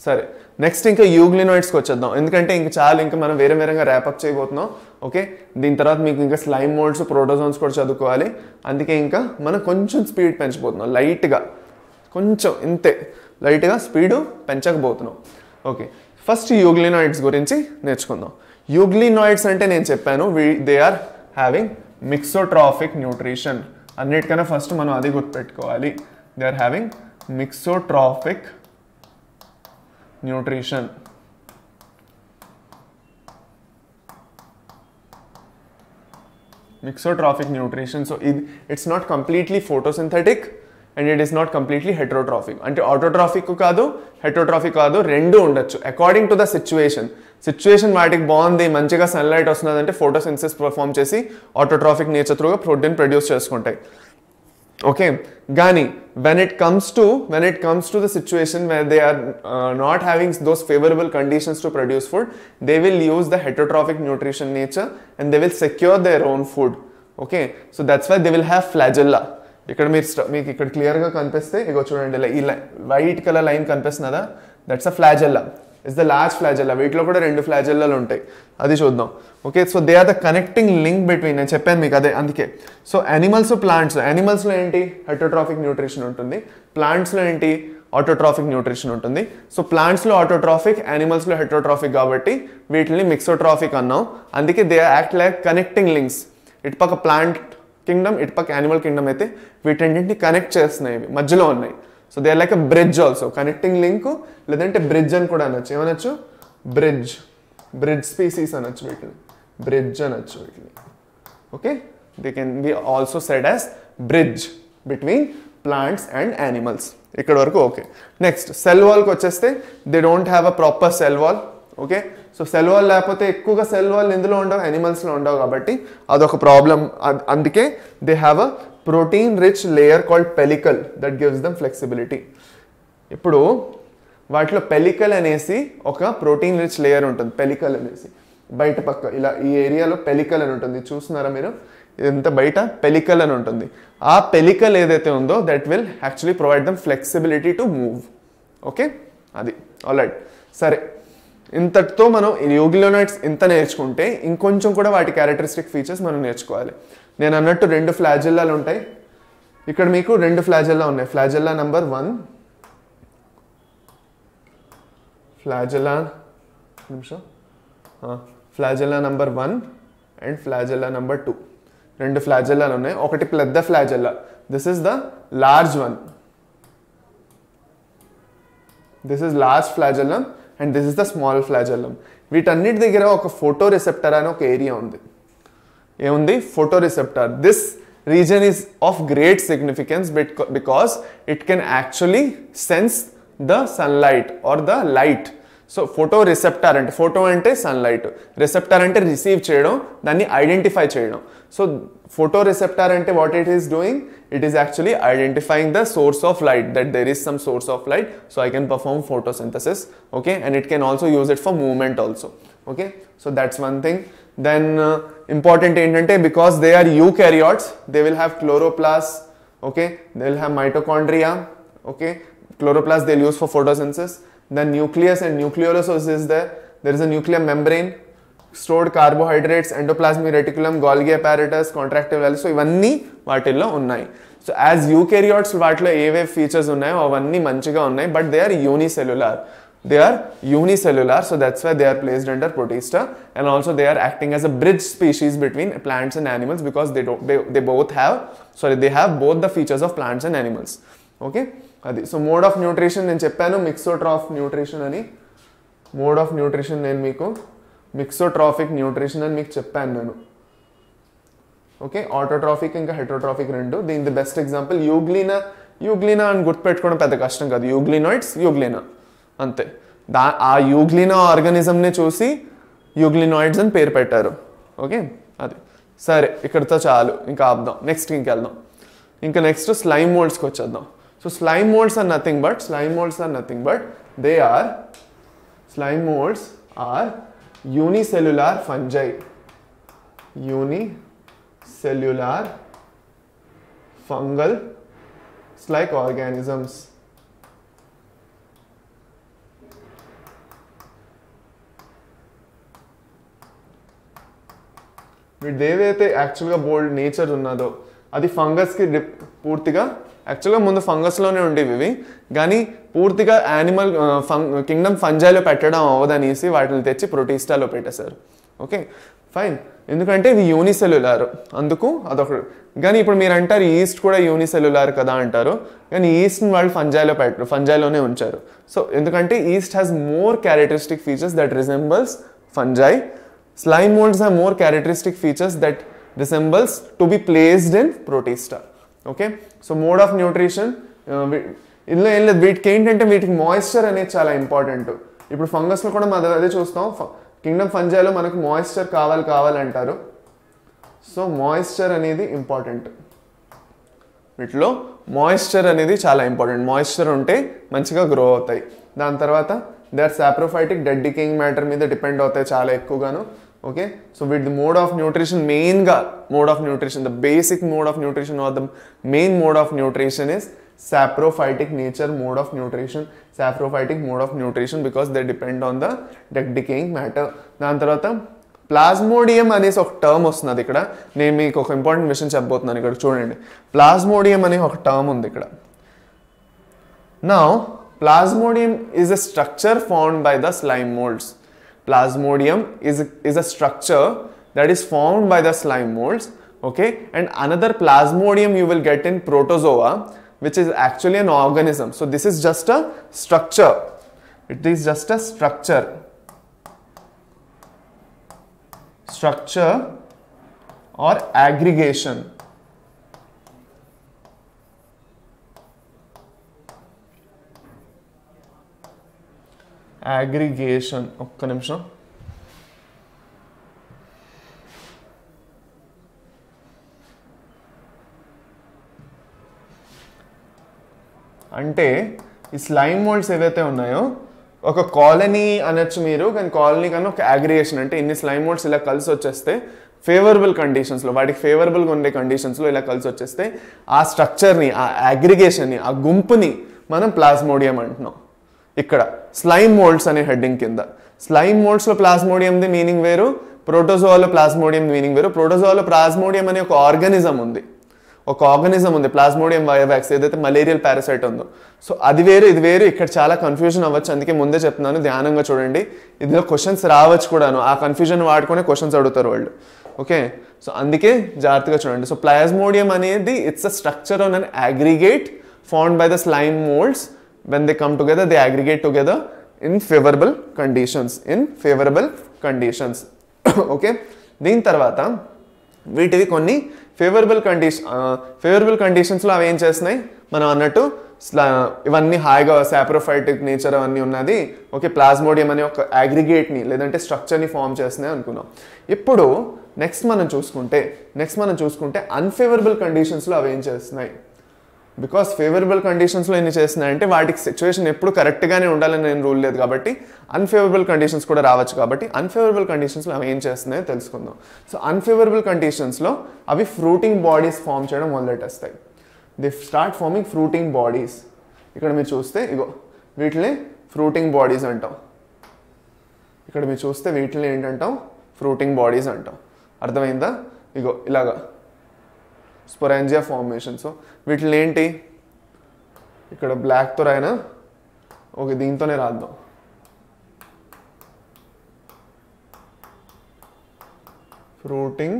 సరే, నెక్స్ట్ ఇంకా యూగ్లినాయిడ్స్కి వచ్చేద్దాం, ఎందుకంటే ఇంకా చాలా ఇంకా మనం వేరేగా ర్యాపప్ చేయబోతున్నాం. ఓకే, దీని తర్వాత మీకు ఇంకా స్లైమ్ మోల్డ్స్, ప్రోటోజోన్స్ కూడా చదువుకోవాలి. అందుకే ఇంకా మనం కొంచెం స్పీడ్ పెంచబోతున్నాం, లైట్గా, కొంచెం ఇంతే లైట్గా స్పీడు పెంచకపోతున్నాం. ఓకే, ఫస్ట్ యూగ్లినాయిడ్స్ గురించి నేర్చుకుందాం. యూగ్లినాయిడ్స్ అంటే నేను చెప్పాను they are having mixotrophic nutrition. అన్నిటికన్నా ఫస్ట్ మనం అది గుర్తుపెట్టుకోవాలి. They are having mixotrophic nutrition. Mixotrophic nutrition. So it's not completely photosynthetic and it is not completely heterotrophic. అంటే ఆటోట్రాఫిక్ కాదు, హెటరోట్రాఫిక్ కాదు, రెండు ఉండొచ్చు అకార్డింగ్ టు ద సిచ్యువేషన్. వాటికి బాగుంది, మంచిగా సన్లైట్ వస్తున్నది అంటే ఫోటోసింథసిస్ పర్ఫామ్ చేసి ఆటోట్రాఫిక్ నేచర్ త్రూగా ప్రోటీన్ ప్రొడ్యూస్ చేసుకుంటాయి. ఓకే, కానీ when it comes to the situation where they are not having those favorable conditions to produce food, they will use the heterotrophic nutrition nature and they will secure their own food. Okay, so that's why they will have flagella. ఇక్కడ మీకు ఇక్కడ క్లియర్గా కనిపిస్తే ఇగో చూడండి, ఈ white colour line కనిపిస్తున్నదా, that's a flagella. Is the large flagella. వీటిలో కూడా 2 ఫ్లాజెల్లాలు ఉంటాయి, అది చూద్దాం. Okay, so they are the connecting link between, నేను చెప్పాను మీకు అదే. అందుకే సో యానిమల్స్, ప్లాంట్స్, యానిమల్స్లో ఏంటి హెటరోట్రాఫిక్ న్యూట్రిషన్ ఉంటుంది, ప్లాంట్స్లో ఏంటి ఆటోట్రాఫిక్ న్యూట్రిషన్ ఉంటుంది. సో ప్లాంట్స్లో ఆటోట్రాఫిక్, యానిమల్స్లో హెటరోట్రాఫిక్, కాబట్టి వీటిని మిక్సోట్రాఫిక్ అన్నాం. అందుకే they act like connecting links. ఇటుపక్క ప్లాంట్ కింగ్డమ్, ఇటుపక్క యానిమల్ కింగ్డమ్ అయితే వీటన్నింటిని కనెక్ట్ చేస్తున్నాయి, మధ్యలో ఉన్నాయి. So they are like a bridge also, connecting link, లేదంటే బ్రిడ్జ్ అని కూడా అనొచ్చు. ఏమనొచ్చు? బ్రిడ్జ్ స్పీసీస్ అనొచ్చు వీటిని, బ్రిడ్జ్ అనొచ్చు వీటిని. Okay, they can be also said as bridge between plants and animals. ఇక్కడ వరకు ఓకే. నెక్స్ట్ సెల్ వాల్కి వచ్చేస్తే they don't have a proper cell wall. Okay, so cell wall లేకపోతే ఎక్కువగా సెల్ వాల్ ఇందులో ఉండవు, యానిమల్స్లో ఉండవు, కాబట్టి అదొక ప్రాబ్లం. అందుకే they have a protein rich layer called pellicle that gives dum flexibility. ఇప్పుడు వాటిలో పెలికల్ అనేసి ఒక ప్రోటీన్ రిచ్ లేయర్ ఉంటుంది. పెలికల్ అనేసి బయట పక్క ఇలా ఈ ఏరియాలో పెలికల్ అని ఉంటుంది, చూస్తున్నారా మీరు? ఇదంతా బయట పెలికల్ అని ఉంటుంది. ఆ పెలికల్ ఏదైతే ఉందో that will actually provide them flexibility to move. Okay, అది ఆల్రైట్. సరే, ఇంతటితో మనం యూగ్లినాయిడ్స్ ఇంత నేర్చుకుంటే ఇంకొంచెం కూడా వాటి క్యారెక్టరిస్టిక్ ఫీచర్స్ మనం నేర్చుకోవాలి. నేను అన్నట్టు 2 ఫ్లాజెల్లాలు ఉంటాయి. ఇక్కడ మీకు 2 ఫ్లాజెల్లా ఉన్నాయి. Flagella number 1, flagella number 1 and flagella number 2. 2 ఫ్లాజెల్లాలు ఉన్నాయి. ఒకటి పెద్ద flagella, this is the large one, this is large flagellum and this is the small flagellum. వీటన్నిటి దగ్గర ఒక ఫోటో రిసెప్టర్ అని ఒక ఏరియా ఉంది. ఏముంది? Photo receptor. This region is of great significance because it can actually sense the sunlight or the light. So photo receptor అంటే, photo అంటే sunlight, receptor అంటే రిసీవ్ చేయడం, దాన్ని ఐడెంటిఫై చేయడం. సో ఫోటో రిసెప్టర్ అంటే what it is doing, it is actually identifying the source of light, that there is some source of light, so I can perform photosynthesis. Okay, and it can also use it for movement also. Okay, so that's one thing. Then important ఏంటంటే because they are eukaryotes, they will have chloroplasts. Okay, they will have mitochondria. Okay, chloroplasts they'll use for photosynthesis. Then nucleus and nucleolus is there. There is a nuclear membrane. Stored carbohydrates, endoplasmic reticulum, Golgi apparatus, contractile values, so ఇవన్నీ వాటిల్లో ఉన్నాయి. So as యూకేరియాట్స్ వాటిలో ఏవేవి features ఉన్నాయో అవన్నీ మంచిగా ఉన్నాయి, but they are unicellular. They are unicellular, so that's why they are placed under Protista, and also they are acting as a bridge species between plants and animals because they both have, they have both the features of plants and animals. Okay, adi. So mode of nutrition నేను చెప్పాను mixotroph nutrition అని. mode of nutrition నేను మీకు mixotrophic nutrition అని మీకు చెప్పాను నేను. Okay, autotrophic ఇంకా హెటరోట్రాఫిక్ రెండు. దీని బెస్ట్ ఎగ్జాంపుల్ యూగ్లీనా అని గుర్తుపెట్టుకోవడం పెద్ద కష్టం కాదు. యూగ్లీనా అంతే. ఆ యూగ్లీనా ఆర్గానిజంని చూసి యూగ్లినాయిడ్స్ అని పేరు పెట్టారు. ఓకే, అది సరే, ఇక్కడితో చాలు, ఇంకా ఆపుదాం, నెక్స్ట్ ఇంకెళ్దాం. ఇంకా నెక్స్ట్ స్లైమ్ మోల్డ్స్కి వచ్చేద్దాం. So slime moulds are nothing but they are unicellular fungi. Unicellular fungal like organisms. వీటిదేవైతే యాక్చువల్గా బోల్డ్ నేచర్ ఉన్నదో అది ఫంగస్కి పూర్తిగా, యాక్చువల్గా ముందు ఫంగస్లోనే ఉండేవి ఇవి, కానీ పూర్తిగా యానిమల్ కింగ్డమ్ ఫంజైలో పెట్టడం అవ్వదనేసి వాటిని తెచ్చి ప్రొటిస్టాలో పెట్టేశారు. ఓకే ఫైన్, ఎందుకంటే ఇది యూనిసెల్యులార్, అందుకు అదొకటి. కానీ ఇప్పుడు మీరు అంటారు ఈస్ట్ కూడా యూనిసెల్యులార్ కదా అంటారు, కానీ ఈస్ట్ని వాళ్ళు ఫంజైలోనే ఉంచారు. సో ఎందుకంటే east has more characteristic features that resembles fungi. Slime molds have more characteristic features that resembles to be placed in Protista. Okay, so mode of nutrition, ఇందులో ఏం లేదు, వీటికి ఏంటంటే వీటికి మాయిశ్చర్ అనేది చాలా ఇంపార్టెంట్. ఇప్పుడు ఫంగస్లో కూడా మనం అదే చూస్తాం, కింగ్డమ్ ఫంజైలో మనకు మాయిశ్చర్ కావాలంటారు. సో మాయిశ్చర్ అనేది ఇంపార్టెంట్, వీటిలో మాయిశ్చర్ అనేది చాలా ఇంపార్టెంట్. మాయిశ్చర్ ఉంటే మంచిగా గ్రో అవుతాయి. దాని తర్వాత they are saprophytic, dead decaying matter మీద డిపెండ్ అవుతాయి చాలా ఎక్కువగాను. Okay, so with the mode of nutrition, మెయిన్గా mode of nutrition, the basic mode of nutrition or the main mode of nutrition is saprophytic nature mode of nutrition. Saprophytic mode of nutrition because they depend on the dead decaying matter. దాని తర్వాత plasmodium అనేసి ఒక term వస్తున్నది ఇక్కడ. నేను మీకు ఒక important విషయం చెప్పబోతున్నాను. ఇక్కడ చూడండి, ప్లాస్మోడియం అనే ఒక టర్మ్ ఉంది ఇక్కడ. Now plasmodium is a structure formed by the slime molds. Plasmodium is a structure that is formed by the slime molds. Okay, and another plasmodium you will get in protozoa, which is actually an organism. So this is just a structure. It is just a structure or aggregation. ఒక్క నిమిషం. అంటే ఈ slime moulds ఏవైతే ఉన్నాయో ఒక colony అనొచ్చు మీరు, కానీ కాలనీ కన్నా ఒక అగ్రిగేషన్. అంటే ఇన్ని స్లైమ్ మోల్డ్స్ ఇలా కలిసి వచ్చేస్తే ఫేవరబుల్ కండిషన్స్లో, వాటికి ఫేవరబుల్గా ఉండే కండిషన్స్లో ఇలా కలిసి వచ్చేస్తే ఆ స్ట్రక్చర్ని, ఆ అగ్రిగేషన్ని, ఆ గుంపుని మనం ప్లాస్మోడియం అంటున్నాం. ఇక్కడ స్లైమ్ మోల్డ్స్ అనే హెడ్డింగ్ కింద స్లైమ్ మోల్డ్స్లో ప్లాస్మోడియంది మీనింగ్ వేరు, ప్రోటోజోవాలో ప్లాస్మోడియం మీనింగ్ వేరు. ప్రోటోజోవాలో ప్లాస్మోడియం అనే ఒక ఆర్గానిజం ఉంది, ప్లాస్మోడియం వైవాక్స్, ఏదైతే మలేరియల్ పారాసైట్ ఉందో. సో అది వేరు, ఇది వేరు. ఇక్కడ చాలా కన్ఫ్యూజన్ అవ్వచ్చు, అందుకే ముందే చెప్తున్నాను, ధ్యానంగా చూడండి. ఇందులో క్వశ్చన్స్ రావచ్చు కూడాను, ఆ కన్ఫ్యూజన్ వాడుకునే క్వశ్చన్స్ అడుగుతారు వాళ్ళు. ఓకే, సో అందుకే జాగ్రత్తగా చూడండి. సో ప్లాస్మోడియం అనేది it's a structure on an aggregate found by the slime moulds. When they come together, they aggregate together in favorable conditions. Okay, దీని తర్వాత వీటివి కొన్ని ఫేవరబుల్ కండిషన్స్లో అవి ఏం చేస్తున్నాయి, మనం అన్నట్టు ఇవన్నీ హాయిగా సాప్రోఫైటిక్ నేచర్ అవన్నీ ఉన్నది. ఓకే, ప్లాస్మోడియం అనే ఒక అగ్రిగేట్ని లేదంటే స్ట్రక్చర్ని ఫామ్ చేస్తున్నాయి అనుకున్నాం. ఇప్పుడు నెక్స్ట్ మనం చూసుకుంటే అన్ఫేవరబుల్ కండిషన్స్లో అవి ఏం చేస్తున్నాయి. బికాస్ ఫేవరబుల్ కండిషన్స్లో ఎన్ని చేస్తున్నాయంటే వాటికి సిచ్యువేషన్ ఎప్పుడు కరెక్ట్గానే ఉండాలని నేను రూల్ లేదు కాబట్టి అన్ఫేవరబుల్ కండిషన్స్ కూడా రావచ్చు. కాబట్టి అన్ఫేవరబుల్ కండిషన్స్లో అవి ఏం చేస్తున్నాయో తెలుసుకుందాం. సో అన్ఫేవరబుల్ కండిషన్స్లో అవి ఫ్రూటింగ్ బాడీస్ ఫామ్ చేయడం మొదలెట్టేస్తాయి. They start forming fruiting bodies. ఇక్కడ మీరు చూస్తే ఇగో వీటిని ఫ్రూటింగ్ బాడీస్ అంటాం. ఇక్కడ మీరు చూస్తే వీటిని ఏంటంటాం, ఫ్రూటింగ్ బాడీస్ అంటాం. అర్థమైందా? ఇగో ఇలాగా స్పొరాంజియా ఫార్మేషన్. సో వీటిని ఏంటి ఇక్కడ బ్లాక్తో రాయినా ఓకే, దీంతోనే రాద్దాం. ఫ్రూటింగ్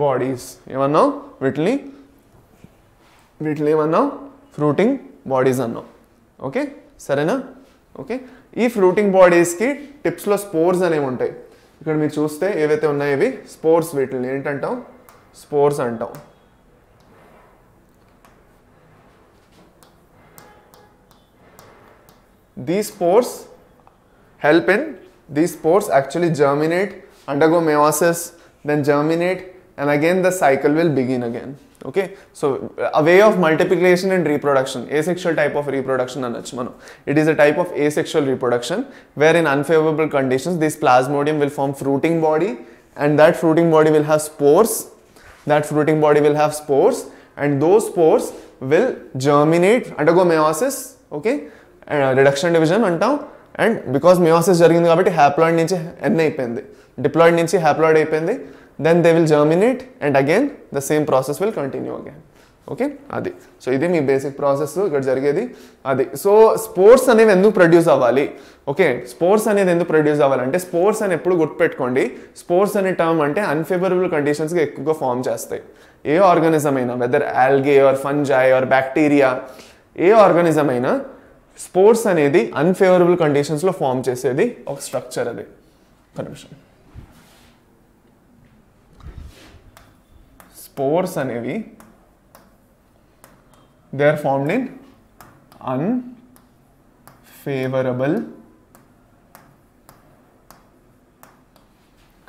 బాడీస్ ఏమన్నావు? వీటిని ఏమన్నావు? ఫ్రూటింగ్ బాడీస్ అన్నాం. ఓకే, సరేనా? ఓకే, ఈ ఫ్రూటింగ్ బాడీస్కి టిప్స్లో స్పోర్స్ అనేవి ఉంటాయి. ఇక్కడ మీరు చూస్తే ఏవైతే ఉన్నాయో ఇవి స్పోర్స్. వీటిని ఏంటంటాం? స్పోర్స్ అంటాం. These spores help in, these spores actually germinate, undergo meiosis, then germinate, and again the cycle will begin again. Okay, so a way of multiplication and reproduction, asexual type of reproduction anachu manu. It is a type of asexual reproduction where in unfavorable conditions this plasmodium will form fruiting body, and that fruiting body will have spores. And those spores will germinate, undergo meiosis, okay, reduction division అంటాం. And because meiosis జరిగింది కాబట్టి haploid నుంచి ఎన్ అయిపోయింది, diploid నుంచి haploid అయిపోయింది. Then they will germinate and again the same process will continue again. Okay, అది. So ఇది మీ బేసిక్ ప్రాసెస్ ఇక్కడ జరిగేది అది. సో స్పోర్స్ అనేవి ఎందుకు ప్రొడ్యూస్ అవ్వాలి? ఓకే, స్పోర్స్ అనేది ఎందుకు ప్రొడ్యూస్ అవ్వాలంటే స్పోర్స్ అని ఎప్పుడు గుర్తుపెట్టుకోండి. స్పోర్స్ అనే టర్మ్ అంటే అన్ఫేవరబుల్ కండిషన్స్గా ఎక్కువగా ఫామ్ చేస్తాయి. ఏ ఆర్గానిజం అయినా, whether algae or fungi or bacteria, ఏ ఆర్గానిజం అయినా స్పోర్స్ అనేది అన్ఫేవరబుల్ కండిషన్స్లో ఫామ్ చేసేది ఒక స్ట్రక్చర్. అది ఒక నిమిషం. స్పోర్స్ అనేవి they are formed in unfavourable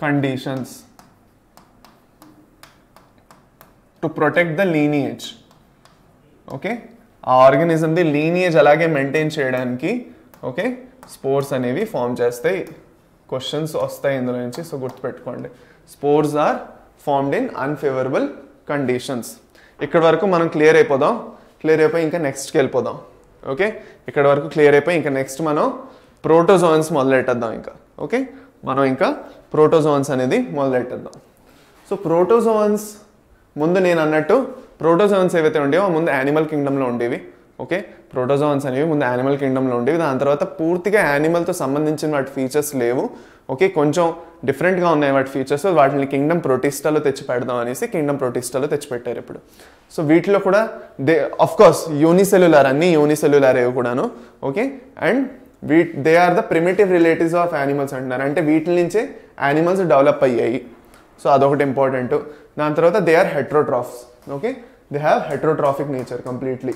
conditions to protect the lineage. Okay, ఆ ఆర్గానిజంది లీనియేజ్ అలాగే మెయింటైన్ చేయడానికి ఓకే స్పోర్స్ అనేవి ఫామ్ చేస్తాయి. క్వశ్చన్స్ వస్తాయి ఇందులో నుంచి, సో గుర్తుపెట్టుకోండి. Spores are formed in unfavourable conditions. ఇక్కడ వరకు మనం క్లియర్ అయిపోయి ఇంకా నెక్స్ట్కి వెళ్ళిపోదాం. ఓకే, ఇక్కడ వరకు క్లియర్ అయిపోయి ఇంకా నెక్స్ట్ మనం ప్రోటోజోన్స్ మొదలెట్టేద్దాం. ఓకే, మనం ఇంకా ప్రోటోజోన్స్ అనేది మొదలెట్టేద్దాం. సో ప్రోటోజోన్స్ ముందు నేను అన్నట్టు ప్రోటోజోన్స్ ఏవైతే ఉండేవో ముందు యానిమల్ కింగ్డమ్లో ఉండేవి. ఓకే, ప్రోటోజోన్స్ అనేవి ముందు యానిమల్ కింగ్డమ్లో ఉండేవి. దాని తర్వాత పూర్తిగా యానిమల్తో సంబంధించిన వాటి ఫీచర్స్ లేవు. ఓకే, కొంచెం డిఫరెంట్గా ఉన్నాయి వాటి ఫీచర్స్. వాటిని కింగ్డమ్ ప్రొటిస్టాలో తెచ్చి పెడదాం అనేసి కింగ్డమ్ ప్రొటిస్టాలో తెచ్చి పెట్టారు ఇప్పుడు. సో వీటిలో కూడా ఆఫ్ కోర్స్ యూనిసెల్యులార్, అన్ని యూనిసెల్యులార్ ఏవి కూడాను. Okay, and they are the primitive relatives of animals అంటున్నారు. అంటే వీటి నుంచే యానిమల్స్ డెవలప్ అయ్యాయి. సో అదొకటి ఇంపార్టెంట్. దాని తర్వాత they are heterotrophs. Okay, they have heterotrophic nature completely.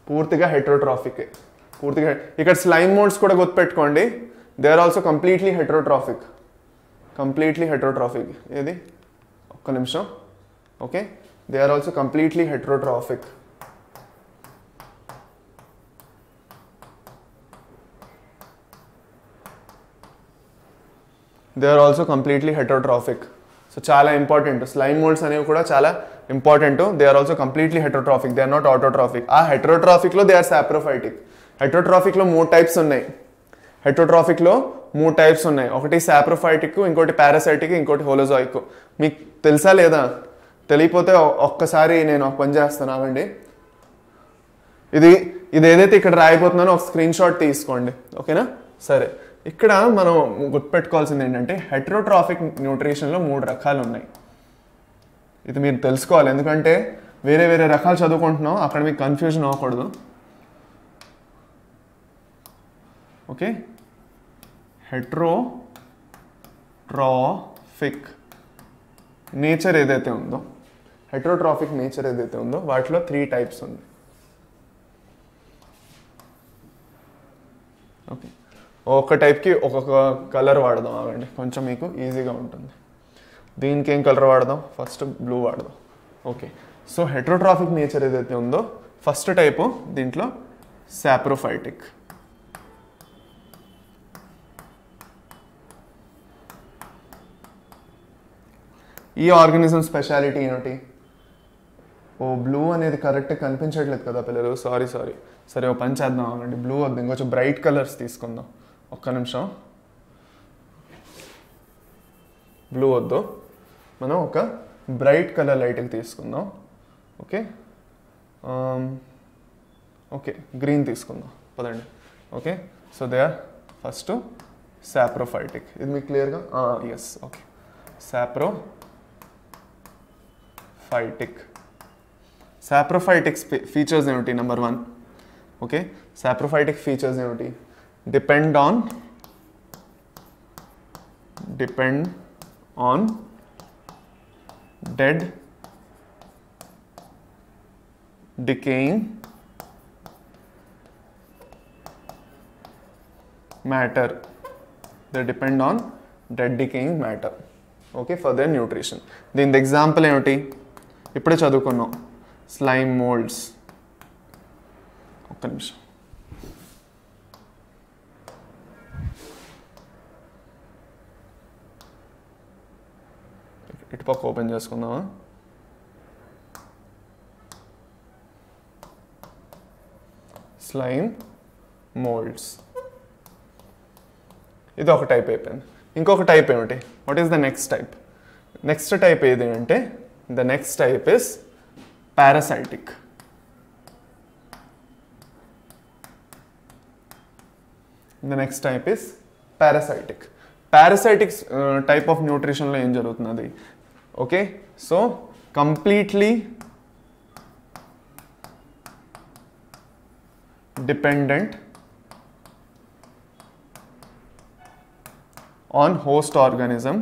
పూర్తిగా హెట్రోట్రాఫిక్. ఇక్కడ స్లైమ్ మోడ్స్ కూడా గుర్తుపెట్టుకోండి. They are also completely heterotrophic. ఏది ఒక్క నిమిషం. Okay, they are also completely heterotrophic. So చాలా ఇంపార్టెంట్. స్లైమ్ మోల్డ్స్ అనేవి కూడా చాలా important. They are also completely heterotrophic, they are not autotrophic. ఆ హెట్రోట్రాఫిక్లో దే ఆర్ సాప్రోఫైటిక్. హెట్రోట్రాఫిక్లో మూడు టైప్స్ ఉన్నాయి. ఒకటి సాప్రోఫైటిక్, ఇంకోటి పారాసైటిక్, ఇంకోటి హోలోజాయిక్. మీకు తెలుసా లేదా? తెలియపోతే ఒక్కసారి నేను ఒక పని చేస్తాను, ఆగండి. ఇది ఏదైతే ఇక్కడ రాయిపోతున్నానో ఒక స్క్రీన్ షాట్ తీసుకోండి. ఓకేనా? సరే, ఇక్కడ మనం గుర్తుపెట్టుకోవాల్సింది ఏంటంటే హెట్రోట్రాఫిక్ న్యూట్రిషన్లో 3 రకాలు ఉన్నాయి. ఇది మీరు తెలుసుకోవాలి, ఎందుకంటే వేరే రకాలు చదువుకుంటున్నాం, అక్కడ మీకు కన్ఫ్యూజన్ అవ్వకూడదు. ఓకే, హెట్రోట్రాఫిక్ నేచర్ ఏదైతే ఉందో వాటిలో 3 టైప్స్ ఉంది. ఓకే, ఒక్క టైప్కి ఒక్కొక్క కలర్ వాడదాం. ఆగండి, కొంచెం మీకు ఈజీగా ఉంటుంది. దీనికి ఏం కలర్ వాడదాం? ఫస్ట్ బ్లూ వాడదాం. ఓకే, సో హెట్రోట్రాఫిక్ నేచర్ ఏదైతే ఉందో ఫస్ట్ టైపు దీంట్లో సాప్రోఫైటిక్. ఈ ఆర్గానిజం స్పెషాలిటీ ఏంటి? ఓ బ్లూ అనేది కరెక్ట్ కనిపించట్లేదు కదా పిల్లలు, సారీ సరే ఓ పని చేద్దాం అనండి, బ్లూ వద్దు, ఇంకొంచెం బ్రైట్ కలర్స్ తీసుకుందాం. ఒక్క నిమిషం, బ్లూ వద్దు, మనం ఒక బ్రైట్ కలర్ లైట్కి తీసుకుందాం. ఓకే ఓకే గ్రీన్ తీసుకుందాం పదండి. Okay so they are first saprophytic, ఇది మీకు క్లియర్గా ఎస్. ఓకే సాప్రోఫైటిక్ ఫీచర్స్ ఏమిటి? నెంబర్ 1. ఓకే సాప్రోఫైటిక్ ఫీచర్స్ ఏమిటి? Depend on dead decaying matter. They depend on dead decaying matter, okay, for their nutrition. దీని example ఏమిటి? ఇప్పుడే చదువుకున్నాం, స్లైమ్ మోల్డ్స్. ఒక్క నిమిషం, ఇటుపక్క ఓపెన్ చేసుకుందామా? స్లైమ్ మోల్డ్స్, ఇది ఒక టైప్ అయిపోయింది. ఇంకొక టైప్ ఏమిటి? What is the next type? Next type ఏది అంటే the next type is parasitic. The next type is parasitic. Parasitic type of న్యూట్రిషన్లో ఏం జరుగుతున్నది? Okay so completely dependent on host organism,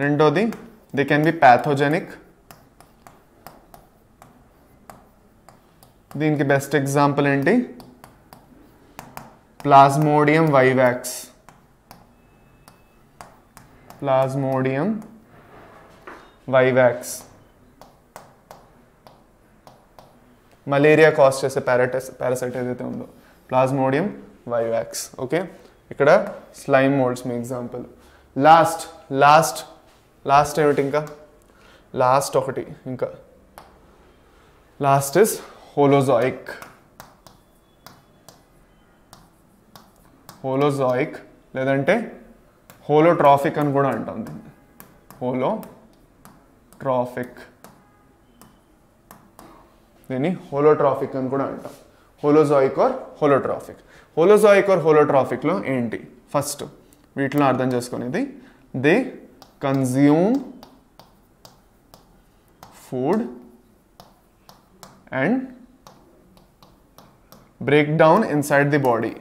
రెండోది they can be pathogenic. దీనికి best example ఏంటి? Plasmodium vivax, malaria cause చేసే parasite ఏదైతే ఉందో plasmodium vivax. Okay ఇక్కడ స్లైమ్ మోల్డ్స్ మీ ఎగ్జాంపుల్. లాస్ట్ ఏమిటి? ఇంకా లాస్ట్ ఒకటి, ఇంకా లాస్ట్ ఇస్ హోలోజాయిక్ లేదంటే హోలోట్రాఫిక్ అని కూడా అంటాం దీన్ని. హోలోట్రాఫిక్ అని కూడా అంటాం. హోలోజాయిక్ ఆర్ హోలోట్రాఫిక్లో ఏంటి? ఫస్ట్ వీటిలో అర్థం చేసుకునేది, they consume food and break down inside the body.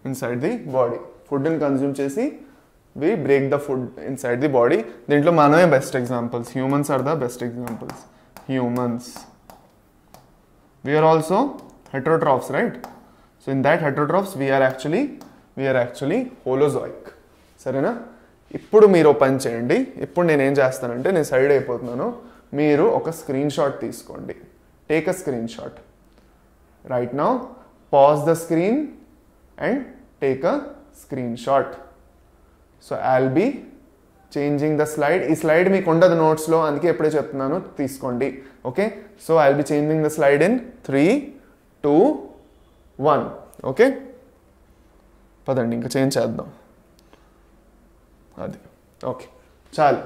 Inside the body ఫుడ్ని కన్జ్యూమ్ చేసి we break the food inside the body. దీంట్లో మనమే best examples. Humans are the best examples. We are also heterotrophs, right? So in that heterotrophs we are actually holozoic. సరేనా? ఇప్పుడు మీరు పని చేయండి. ఇప్పుడు నేను ఏం చేస్తానంటే, నేను సైడ్ అయిపోతున్నాను, మీరు ఒక స్క్రీన్ షాట్ తీసుకోండి. Take a screen shot right now. Pause the screen and take a screenshot. So I'll be changing the slide. ఈ స్లైడ్ మీకు ఉండదు నోట్స్లో, అందుకే ఎప్పుడే చెప్తున్నాను తీసుకోండి. Okay so I'll be changing the slide in 3, 2, 1. Okay పదండి ఇంకా చేంజ్ చేద్దాం. అది ఓకే చాలు.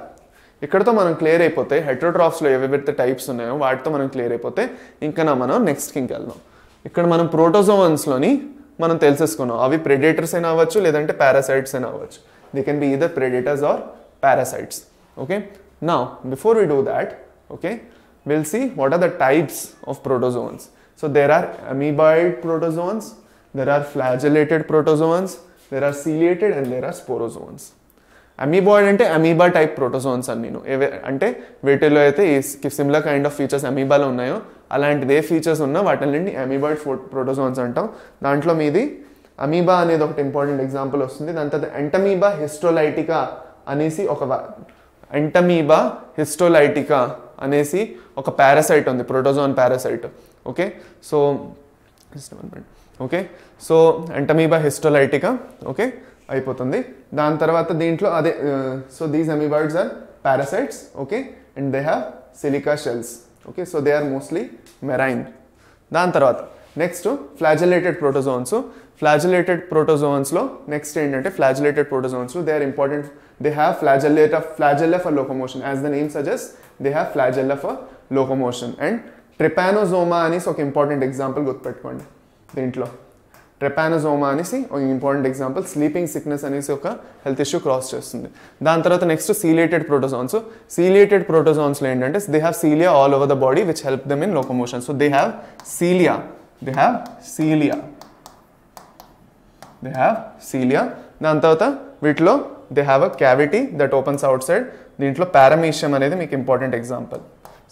ఇక్కడతో మనం క్లియర్ అయిపోతే, హెటరోట్రాఫ్స్లో ఏవైతే టైప్స్ ఉన్నాయో వాటితో మనం క్లియర్ అయిపోతే ఇంకా మనం నెక్స్ట్కి ఇంకెళ్దాం. ఇక్కడ మనం ప్రోటోజోవన్స్లోని మనం తెలిసేసుకున్నాం, అవి ప్రెడేటర్స్ అయినా అవ్వచ్చు లేదంటే పారాసైట్స్ అయినా అవ్వచ్చు. They can be either predators or parasites. Okay, now before we do that, okay, we'll see what are the types of protozoans. So there are amoeboid protozoans, there are flagellated protozoans, there are ciliated, and there are sporozoans. Amoeboid అంటే amoeba type protozoans అన్నీను. అంటే వీటిలో అయితే ఈ similar kind of features అమీబాలో ఉన్నాయో అలాంటిది ఏ features ఉన్నా వాటిని amoeboid protozoans అంటాం. దాంట్లో మీది అమీబా అనేది ఒకటి ఇంపార్టెంట్ ఎగ్జాంపుల్ వస్తుంది. దాని తర్వాత ఎంటమీబా హిస్టోలైటికా అనేసి ఎంటమీబా హిస్టోలైటికా అనేసి ఒక పారాసైట్ ఉంది, protozoan parasite. Okay, so okay, so entamoeba histolytica okay అయిపోతుంది. దాని తర్వాత దీంట్లో అదే so these amoeboids are parasites okay and they have silica shells okay, so they are mostly marine. దాని తర్వాత నెక్స్ట్ ఫ్లాజెలేటెడ్ ప్రోటోజోన్స్. ఫ్లాజెలేటెడ్ ప్రోటోజోన్స్లో next ఏంటంటే flagellated ప్రోటోజోన్స్లో they are important, they have flagella for locomotion. As the name సజెస్ట్ they have flagella for locomotion. And ట్రిపానోజోమా అనేసి ఒక important example గుర్తుపెట్టుకోండి. దీంట్లో ట్రిపానోజోమా అనేసి ఒక ఇంపార్టెంట్ ఎగ్జాంపుల్, స్లీపింగ్ సిక్నెస్ అనేసి ఒక హెల్త్ ఇష్యూ క్రాస్ చేస్తుంది. దాని తర్వాత నెక్స్ట్ సీలియేటెడ్ ప్రోటోజోన్స్. సీలియేటెడ్ ప్రోటోజోన్స్లో ఏంటంటే they have cilia all over the body which help them in locomotion. So they have cilia, దాని తర్వాత వీటిలో they have a cavity that opens outside. దీంట్లో paramecium అనేది మీకు ఇంపార్టెంట్ ఎగ్జాంపుల్.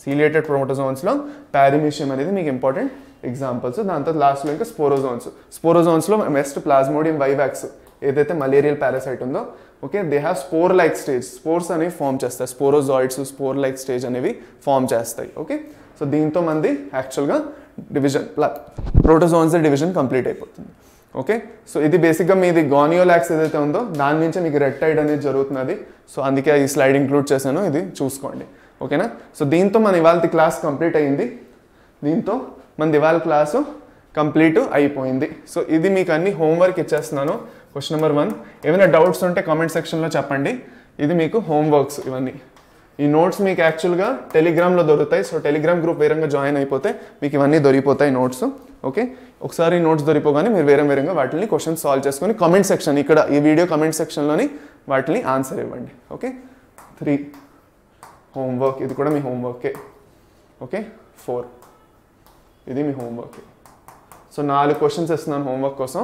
సీలియేటెడ్ ప్రోటోజోన్స్లో paramecium అనేది మీకు ఇంపార్టెంట్ ఎగ్జాంపుల్స్. దాని తర్వాత లాస్ట్లో ఇంకా స్పోరోజోన్స్లో మెస్ట్ ప్లాస్మోడియం వైవాక్స్ ఏదైతే మలేరియల్ పారాసైట్ ఉందో okay, they have spore like stage, spores అనేవి ఫామ్ చేస్తాయి, స్పోరోజాయిడ్స్ స్పోర్ లైక్ స్టేజ్ అనేవి ఫామ్ చేస్తాయి ఓకే. సో దీంతో మంది యాక్చువల్గా డివిజన్ ప్రోటోజోన్స్ డివిజన్ కంప్లీట్ అయిపోతుంది ఓకే. సో ఇది బేసిక్గా మీది గానియోలాక్స్ ఏదైతే ఉందో దాని నుంచి మీకు రెక్టైడ్ అనేది జరుగుతున్నది. సో అందుకే ఈ స్లైడ్ ఇంక్లూడ్ చేశాను, ఇది చూసుకోండి ఓకేనా. సో దీంతో మన ఇవాళ క్లాస్ కంప్లీట్ అయ్యింది, దీంతో మన ఇవాళ క్లాసు కంప్లీట్ అయిపోయింది. సో ఇది మీకు అన్ని హోంవర్క్ ఇచ్చేస్తున్నాను. క్వశ్చన్ నెంబర్ 1 ఏమైనా డౌట్స్ ఉంటే కామెంట్ సెక్షన్లో చెప్పండి. ఇది మీకు హోంవర్క్స్ ఇవన్నీ. ఈ నోట్స్ మీకు యాక్చువల్గా టెలిగ్రామ్లో దొరుకుతాయి. సో టెలిగ్రామ్ గ్రూప్ వేరంగా జాయిన్ అయిపోతే మీకు ఇవన్నీ దొరికిపోతాయి నోట్స్ ఓకే. ఒకసారి నోట్స్ దొరికిపోగానే మీరు వేరేగా వాటిని క్వశ్చన్స్ సాల్వ్ చేసుకొని కామెంట్ సెక్షన్, ఇక్కడ ఈ వీడియో కామెంట్ సెక్షన్లోని వాటిని ఆన్సర్ ఇవ్వండి ఓకే. 3 హోంవర్క్, ఇది కూడా మీ హోంవర్కే ఓకే. 4 ఇది మీ హోంవర్క్. సో 4 క్వశ్చన్స్ ఇస్తున్నాను హోంవర్క్ కోసం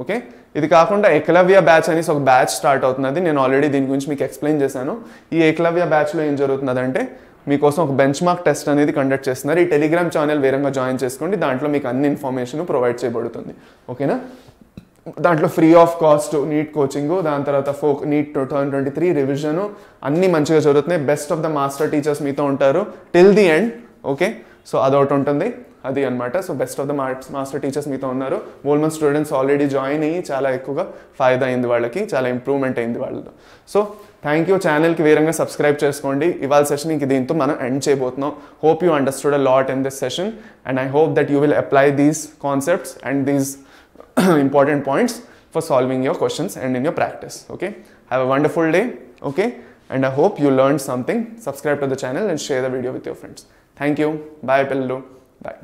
ఓకే. ఇది కాకుండా ఏకలవ్య బ్యాచ్ అనేసి ఒక బ్యాచ్ స్టార్ట్ అవుతున్నది. నేను ఆల్రెడీ దీని గురించి మీకు ఎక్స్ప్లెయిన్ చేశాను. ఈ ఏకలవ్య బ్యాచ్లో ఏం జరుగుతున్నదంటే మీకోసం ఒక బెంచ్ మార్క్ టెస్ట్ అనేది కండక్ట్ చేస్తున్నారు. ఈ టెలిగ్రామ్ ఛానల్ వేరంగా జాయిన్ చేసుకోండి, దాంట్లో మీకు అన్ని ఇన్ఫర్మేషన్ ప్రొవైడ్ చేయబడుతుంది ఓకేనా. దాంట్లో free of cost NEET coaching, దాని తర్వాత నీట్ 2023 రివిజను అన్నీ మంచిగా జరుగుతున్నాయి. Best of the master teachers మీతో ఉంటారు till the end okay. So అదొకటి ఉంటుంది, అది అనమాట. So best of the master teachers మీతో ఉన్నారు. వోల్మన్ స్టూడెంట్స్ ఆల్రెడీ జాయిన్ అయ్యి చాలా ఎక్కువగా ఫాయిదా అయింది, వాళ్ళకి చాలా ఇంప్రూవ్మెంట్ అయింది వాళ్ళతో. So thank you. ఛానల్కి వేరంగా సబ్స్క్రైబ్ చేసుకోండి. ఇవాళ సెషన్ ఇంక దీంతో మనం ఎండ్ చేయబోతున్నాం. Hope you understood a lot in this session and I hope that you will apply these concepts and these important points for solving your questions and in your practice okay. Have a wonderful day okay, and I hope you learned something. Subscribe to the channel and share the video with your friends. Thank you. Bye Pillu. Bye.